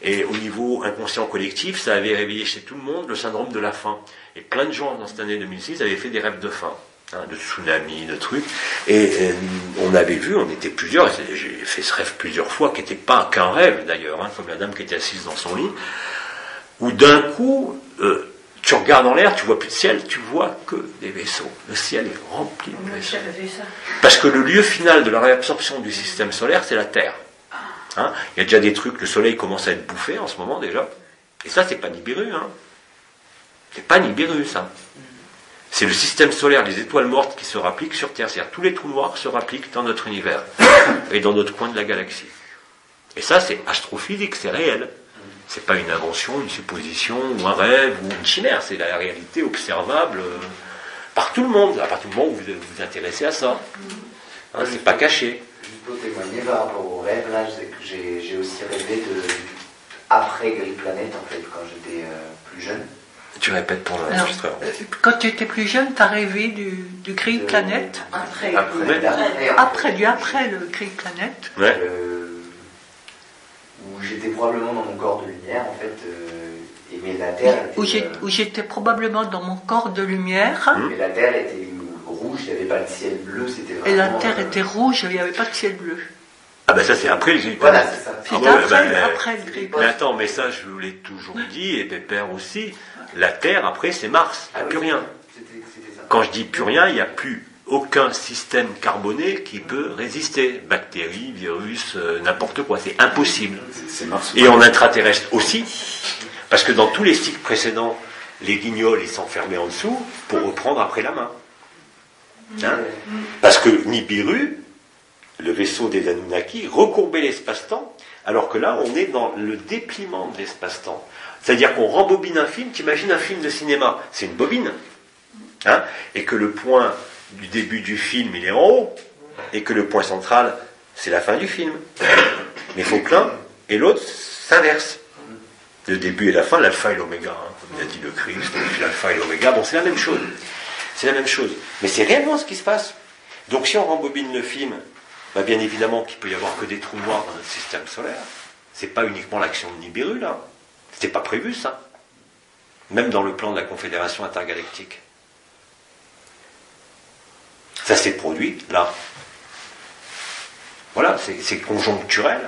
Et au niveau inconscient collectif, ça avait réveillé chez tout le monde le syndrome de la faim. Et plein de gens dans cette année 2006 avaient fait des rêves de faim, hein, de tsunami, de trucs. Et on avait vu, on était plusieurs, j'ai fait ce rêve plusieurs fois, qui n'était pas qu'un rêve d'ailleurs, hein, comme la dame qui était assise dans son lit, où d'un coup... tu regardes en l'air, tu vois plus de ciel, tu vois que des vaisseaux. Le ciel est rempli de vaisseaux. Parce que le lieu final de la réabsorption du système solaire, c'est la Terre. Hein, il y a déjà des trucs, le soleil commence à être bouffé en ce moment déjà. Et ça, c'est pas Nibiru. Hein. C'est pas Nibiru, ça. C'est le système solaire, les étoiles mortes qui se rappliquent sur Terre. C'est-à-dire tous les trous noirs se rappliquent dans notre univers et dans notre coin de la galaxie. Et ça, c'est astrophysique, c'est réel. C'est pas une invention, une supposition, ou un rêve, ou une chimère. C'est la réalité observable par tout le monde, à partir du moment où vous vous intéressez à ça. Hein, c'est pas caché. Juste pour témoigner par rapport au rêve, là, j'ai aussi rêvé après Gris Planète, en fait, quand j'étais plus jeune. Tu répètes pour l'enregistreur. Quand tu étais plus jeune, tu as rêvé du Gris Planète. Après Après le Gris Planète. Ouais. Où j'étais probablement dans mon corps de lumière, en fait, mais la Terre était... Où j'étais probablement dans mon corps de lumière. Mais la Terre était rouge, il n'y avait pas de ciel bleu, c'était vraiment... Et la Terre était rouge, il n'y avait pas de ciel bleu. Ah ben ça c'est après le Gris Voilà, Planète. c'est ça. C'est après le Gris Mais Planète. attends, mais ça je vous l'ai toujours dit, et Pépère aussi, la Terre après c'est Mars, il n'y a plus rien. C'était ça. Quand je dis plus rien, il n'y a plus aucun système carboné qui peut résister. Bactéries, virus, n'importe quoi, c'est impossible. C'est Mars. Et en intraterrestre aussi, parce que dans tous les cycles précédents, les guignols ils s'enfermaient en dessous pour reprendre après la main. Hein, parce que Nibiru, le vaisseau des Anunnaki, recourbait l'espace-temps, alors que là on est dans le dépliement de l'espace-temps. C'est-à-dire qu'on rembobine un film, t'imagines un film de cinéma, c'est une bobine, hein, et que le point du début du film il est en haut, et que le point central c'est la fin du film. Mais il faut que l'un et l'autre s'inversent. Le début et la fin, l'alpha et l'oméga, hein, comme il a dit le Christ, l'alpha et l'oméga, bon c'est la même chose. C'est la même chose. Mais c'est réellement ce qui se passe. Donc si on rembobine le film, bah bien évidemment qu'il peut y avoir que des trous noirs dans notre système solaire. C'est pas uniquement l'action de Nibiru là. C'était pas prévu ça. Même dans le plan de la Confédération intergalactique. Ça s'est produit là. Voilà, c'est conjoncturel.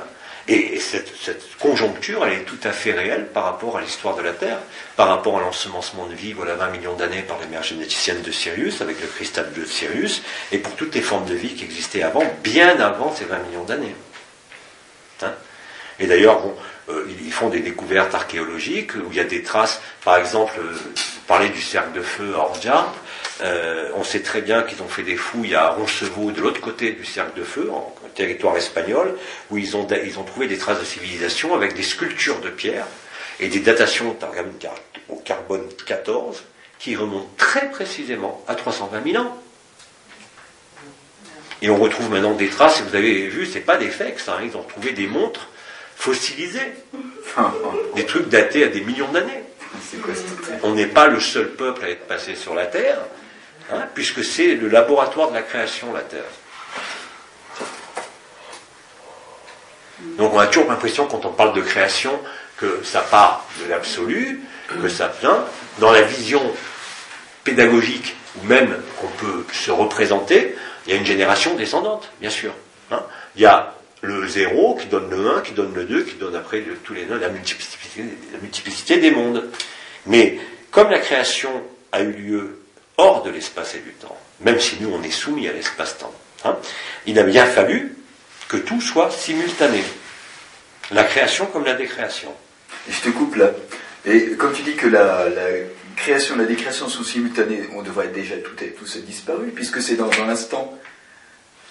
Et cette conjoncture, elle est tout à fait réelle par rapport à l'histoire de la Terre, par rapport à l'ensemencement de vie, voilà 20 millions d'années par les mères généticiennes de Sirius, avec le cristal bleu de Sirius, et pour toutes les formes de vie qui existaient avant, bien avant ces 20 millions d'années. Hein, et d'ailleurs, bon, ils font des découvertes archéologiques où il y a des traces, par exemple, parler du cercle de feu à Orgia, on sait très bien qu'ils ont fait des fouilles à Roncevaux, de l'autre côté du cercle de feu, en territoire espagnol, où ils ont trouvé des traces de civilisation avec des sculptures de pierre et des datations au carbone 14 qui remontent très précisément à 320 000 ans. Et on retrouve maintenant des traces, et vous avez vu, c'est pas des fakes, hein, ils ont trouvé des montres fossilisées, des trucs datés à des millions d'années. On n'est pas le seul peuple à être passé sur la Terre, hein, puisque c'est le laboratoire de la création, la Terre. Donc on a toujours l'impression, quand on parle de création, que ça part de l'absolu, que ça vient dans la vision pédagogique, ou même qu'on peut se représenter, il y a une génération descendante, bien sûr. Hein. Il y a le 0, qui donne le 1, qui donne le 2, qui donne après tous les 9, la multiplicité des mondes. Mais comme la création a eu lieu hors de l'espace et du temps, même si nous on est soumis à l'espace-temps, hein, il a bien fallu que tout soit simultané. La création comme la décréation. Et je te coupe là. Et comme tu dis que la création et la décréation sont simultanées, on devrait déjà tout ça disparu, puisque c'est dans l'instant.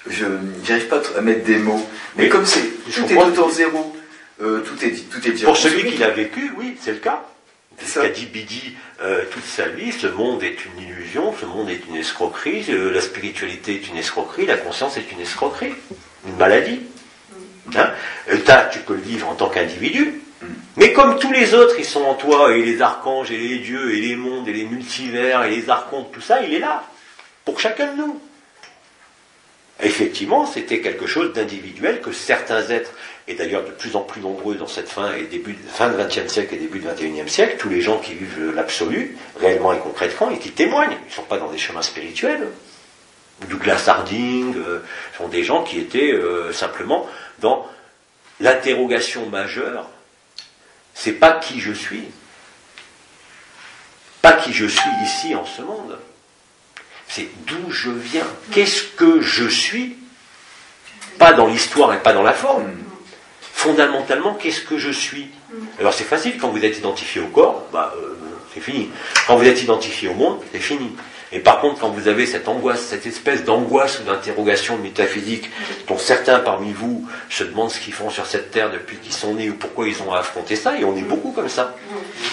Je n'arrive pas à mettre des mots. Mais comme tout est autant zéro, tout est déjà. Pour celui qui l'a vécu, oui, c'est le cas. C'est Ce ça. qu'a dit Bidi toute sa vie, ce monde est une illusion, ce monde est une escroquerie, la spiritualité est une escroquerie, la conscience est une escroquerie, une maladie. Hein, tu peux le vivre en tant qu'individu, mais comme tous les autres, ils sont en toi, et les archanges, et les dieux, et les mondes, et les multivers, et les archontes, tout ça, il est là, pour chacun de nous. Effectivement, c'était quelque chose d'individuel que certains êtres, et d'ailleurs de plus en plus nombreux dans cette fin du XXe siècle et début du XXIe siècle, tous les gens qui vivent l'absolu, réellement et concrètement, et qui témoignent, ils ne sont pas dans des chemins spirituels. Douglas Harding, sont des gens qui étaient simplement dans l'interrogation majeure, c'est pas qui je suis, pas qui je suis ici en ce monde, c'est d'où je viens, qu'est-ce que je suis, pas dans l'histoire et pas dans la forme, fondamentalement qu'est-ce que je suis. Alors c'est facile, quand vous êtes identifié au corps, c'est fini. Quand vous êtes identifié au monde, c'est fini. Et par contre, quand vous avez cette angoisse, cette espèce d'angoisse ou d'interrogation métaphysique, dont certains parmi vous se demandent ce qu'ils font sur cette terre depuis qu'ils sont nés ou pourquoi ils ont affronté ça, et on est beaucoup comme ça.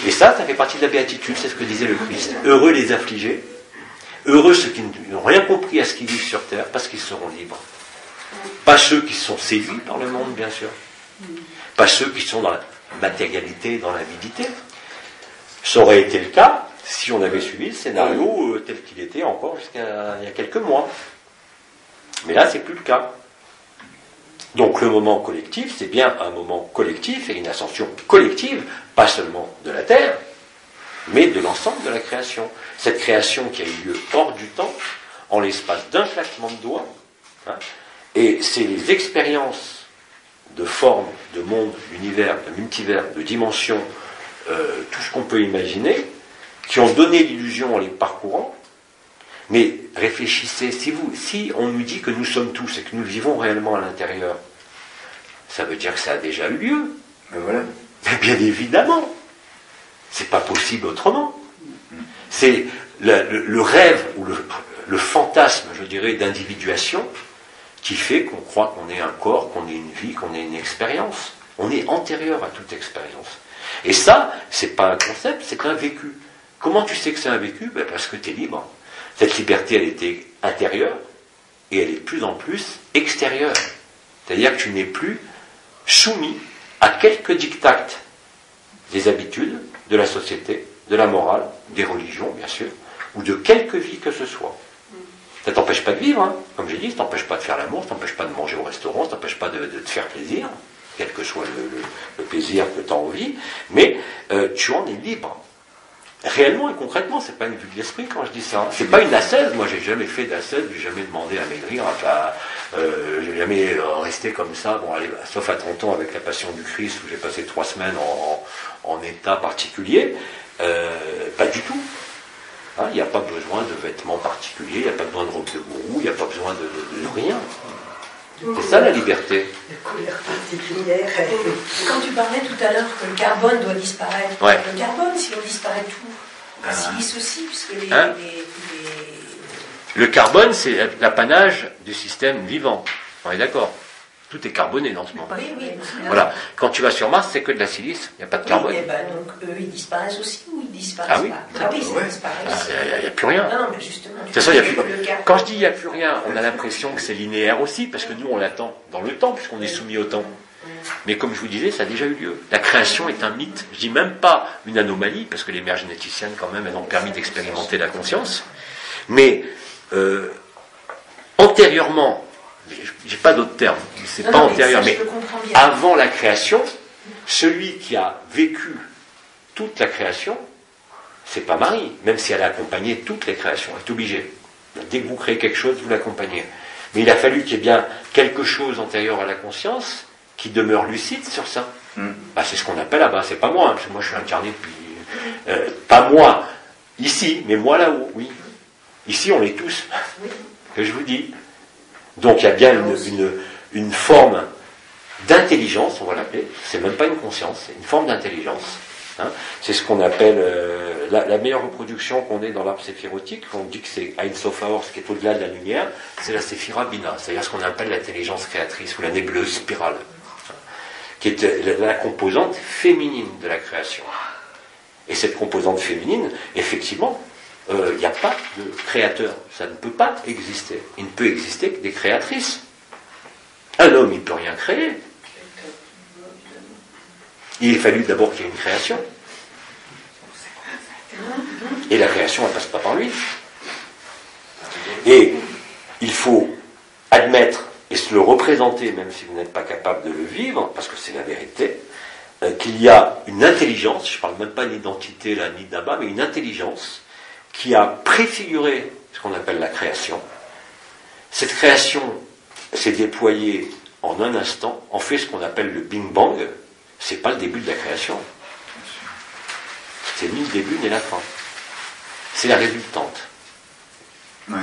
Et ça fait partie de la béatitude, c'est ce que disait le Christ. Heureux les affligés, heureux ceux qui n'ont rien compris à ce qu'ils vivent sur terre, parce qu'ils seront libres. Pas ceux qui sont séduits par le monde, bien sûr. Pas ceux qui sont dans la matérialité, dans l'avidité. Ça aurait été le cas si on avait suivi le scénario tel qu'il était encore jusqu'à il y a quelques mois. Mais là, c'est plus le cas. Donc le moment collectif, c'est bien un moment collectif et une ascension collective, pas seulement de la Terre, mais de l'ensemble de la création. Cette création qui a eu lieu hors du temps, en l'espace d'un claquement de doigts, hein, et c'est les expériences de formes, de mondes, d'univers, de multivers, de dimensions, tout ce qu'on peut imaginer, qui ont donné l'illusion en les parcourant. Mais réfléchissez, si on nous dit que nous sommes tous et que nous vivons réellement à l'intérieur, ça veut dire que ça a déjà eu lieu. Ben voilà. Mais bien évidemment, c'est pas possible autrement. C'est le rêve ou le fantasme, je dirais, d'individuation qui fait qu'on croit qu'on est un corps, qu'on est une vie, qu'on est une expérience. On est antérieur à toute expérience. Et ça, c'est pas un concept, c'est un vécu. Comment tu sais que c'est un vécu? Parce que tu es libre. Cette liberté, elle était intérieure et elle est de plus en plus extérieure. C'est-à-dire que tu n'es plus soumis à quelques diktats des habitudes, de la société, de la morale, des religions, bien sûr, ou de quelque vie que ce soit. Ça ne t'empêche pas de vivre, hein. Comme j'ai dit, ça ne t'empêche pas de faire l'amour, ça ne t'empêche pas de manger au restaurant, ça ne t'empêche pas de te faire plaisir, quel que soit le plaisir que tu as envie, mais tu en es libre. Réellement et concrètement, c'est pas une vue de l'esprit quand je dis ça. C'est pas une ascèse. Moi, j'ai jamais fait d'ascèse, j'ai jamais demandé à maigrir. Enfin, j'ai jamais resté comme ça. Bon, allez, sauf à 30 ans avec la Passion du Christ où j'ai passé 3 semaines en état particulier. Pas du tout. Hein, il n'y a pas besoin de vêtements particuliers, il n'y a pas besoin de robe de gourou, il n'y a pas besoin de rien. C'est ça la liberté. De couleur particulière. Quand tu parlais tout à l'heure que le carbone doit disparaître, ouais. Le carbone, si on disparaît tout, le silice aussi, puisque Le carbone, c'est l'apanage du système vivant. On est d'accord. Tout est carboné dans ce moment. Oui. Voilà. Quand tu vas sur Mars, c'est que de la silice, il n'y a pas de carbone. Oui, donc eux, ils disparaissent aussi ou ils disparaissent Ah oui. pas? Ah oui, ça disparaît. Il n'y a plus rien. Non, mais justement. De toute façon, il y a plus... Quand je dis il n'y a plus rien, on a l'impression que c'est linéaire aussi, parce que nous, on l'attend dans le temps, puisqu'on est soumis au temps. Mais comme je vous disais, ça a déjà eu lieu. La création est un mythe. Je dis même pas une anomalie, parce que les mères généticiennes, quand même, elles ont permis d'expérimenter la conscience. Mais antérieurement, j'ai pas d'autre terme, c'est pas antérieur, mais avant la création, celui qui a vécu toute la création, c'est pas Marie, même si elle a accompagné toutes les créations, elle est obligée. Dès que vous créez quelque chose, vous l'accompagnez. Mais il a fallu qu'il y ait bien quelque chose antérieur à la conscience qui demeure lucide sur ça. Bah, c'est ce qu'on appelle là-bas, c'est pas moi, hein, parce que moi je suis incarné depuis... pas moi, ici, mais moi là-haut, oui. Ici on est tous, que je vous dis. Donc il y a bien une forme d'intelligence, on va l'appeler, c'est même pas une conscience, c'est une forme d'intelligence. Hein. C'est ce qu'on appelle la meilleure reproduction qu'on ait dans l'arbre séphirotique, on dit que c'est Ein Sof Haor, ce qui est au-delà de la lumière, c'est la Séphira Bina, c'est-à-dire ce qu'on appelle l'intelligence créatrice ou la nébuleuse spirale, hein, qui est la composante féminine de la création. Et cette composante féminine, effectivement, il n'y a pas de créateur, ça ne peut pas exister. Il ne peut exister que des créatrices. Un homme, il ne peut rien créer. Il a fallu d'abord qu'il y ait une création. Et la création, elle ne passe pas par lui. Et il faut admettre et se le représenter, même si vous n'êtes pas capable de le vivre, parce que c'est la vérité, qu'il y a une intelligence, je ne parle même pas d'identité là, ni d'Abba, mais une intelligence qui a préfiguré ce qu'on appelle la création. Cette création s'est déployée en un instant, en fait ce qu'on appelle le Big Bang. C'est pas le début de la création. C'est ni le début ni la fin. C'est la résultante. Ouais.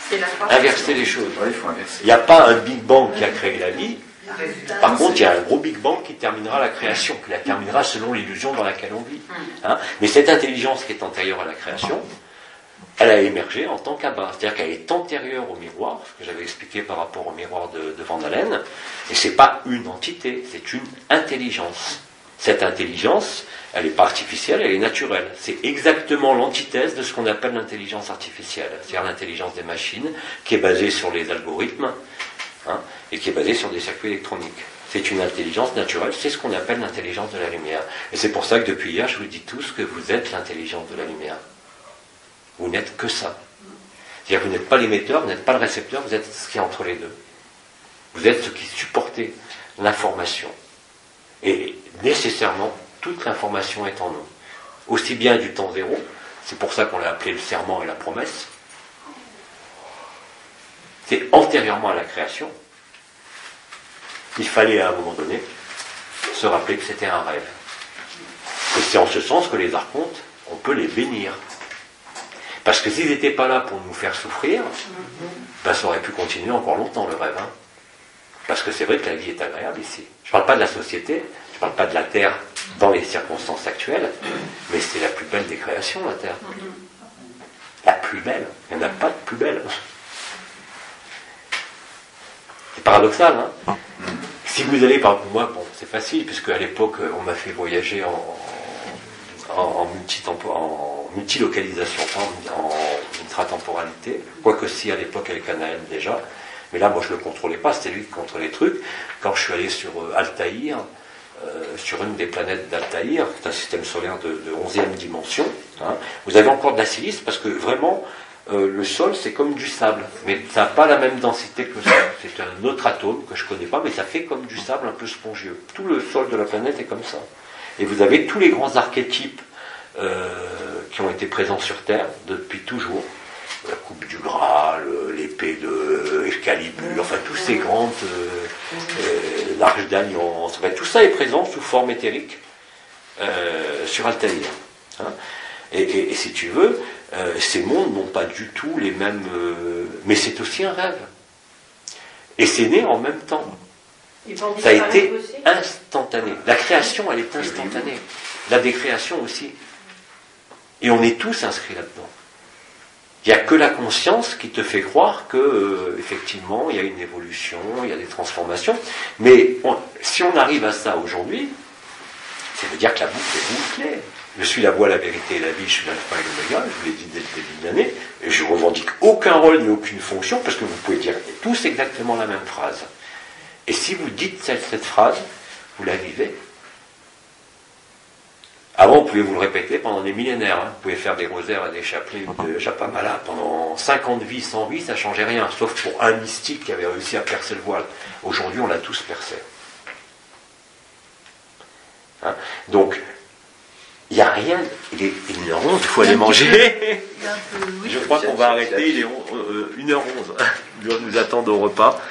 C'est la fin. Inverser les choses. Ouais, il faut inverser. Il n'y a pas un Big Bang qui a créé la vie. Par contre, il y a un gros Big Bang qui terminera la création, qui la terminera selon l'illusion dans laquelle on vit. Hein. Mais cette intelligence qui est antérieure à la création, elle a émergé en tant qu'Abba. C'est-à-dire qu'elle est antérieure au miroir, ce que j'avais expliqué par rapport au miroir de Van Allen. Et ce n'est pas une entité, c'est une intelligence. Cette intelligence, elle n'est pas artificielle, elle est naturelle. C'est exactement l'antithèse de ce qu'on appelle l'intelligence artificielle. C'est-à-dire l'intelligence des machines, qui est basée sur les algorithmes, hein, et qui est basée sur des circuits électroniques. C'est une intelligence naturelle, c'est ce qu'on appelle l'intelligence de la lumière. Et c'est pour ça que depuis hier, je vous dis tous que vous êtes l'intelligence de la lumière. Vous n'êtes que ça. C'est-à-dire que vous n'êtes pas l'émetteur, vous n'êtes pas le récepteur, vous êtes ce qui est entre les deux. Vous êtes ce qui supportez l'information. Et nécessairement, toute l'information est en nous. Aussi bien du temps zéro, c'est pour ça qu'on l'a appelé le serment et la promesse. C'est antérieurement à la création. Il fallait à un moment donné se rappeler que c'était un rêve. Et c'est en ce sens que les archontes, on peut les bénir. Parce que s'ils n'étaient pas là pour nous faire souffrir, ben ça aurait pu continuer encore longtemps le rêve. Hein. Parce que c'est vrai que la vie est agréable ici. Je ne parle pas de la société, je ne parle pas de la Terre dans les circonstances actuelles, mais c'est la plus belle des créations, la Terre. La plus belle. Il n'y en a pas de plus belle. C'est paradoxal, hein. Si vous allez, par exemple, moi, bon, c'est facile, puisque à l'époque, on m'a fait voyager en multilocalisation, en intratemporalité, quoique si à l'époque avec Anaël déjà, mais là moi je ne le contrôlais pas, c'était lui qui contrôlait les trucs. Quand je suis allé sur Altaïr, sur une des planètes d'Altaïr, qui est un système solaire de 11e dimension, hein, vous avez encore de la silice, parce que vraiment, le sol c'est comme du sable, mais ça n'a pas la même densité que le sable. C'est un autre atome que je ne connais pas, mais ça fait comme du sable un peu spongieux. Tout le sol de la planète est comme ça. Et vous avez tous les grands archétypes qui ont été présents sur Terre depuis toujours. La coupe du Graal, l'épée de Excalibur, enfin tous ces grandes, l'arche d'Alliance, enfin, tout ça est présent sous forme éthérique sur Altaïr. Hein. Et si tu veux, ces mondes n'ont pas du tout les mêmes... mais c'est aussi un rêve. Et c'est né en même temps. Ça a été instantané. La création, elle est instantanée. La décréation aussi. Et on est tous inscrits là-dedans. Il n'y a que la conscience qui te fait croire que, effectivement, il y a une évolution, il y a des transformations. Mais si on arrive à ça aujourd'hui, ça veut dire que la boucle est bouclée. Je suis la voie, la vérité et la vie, je suis l'alpha et l'oméga, je vous l'ai dit dès le début de l'année, et je ne revendique aucun rôle ni aucune fonction, parce que vous pouvez dire tous exactement la même phrase. Et si vous dites cette phrase, vous la vivez. Avant, vous pouvez vous le répéter pendant des millénaires. Hein. Vous pouvez faire des rosaires et des chapelets de Japamala pendant 50 vies, 100 vies, ça ne changeait rien, sauf pour un mystique qui avait réussi à percer le voile. Aujourd'hui, on l'a tous percé. Hein. Donc, il n'y a rien. Il est 1h11, il faut aller manger. Je crois qu'on va arrêter, il est 1h11. Ils doivent nous attendre au repas.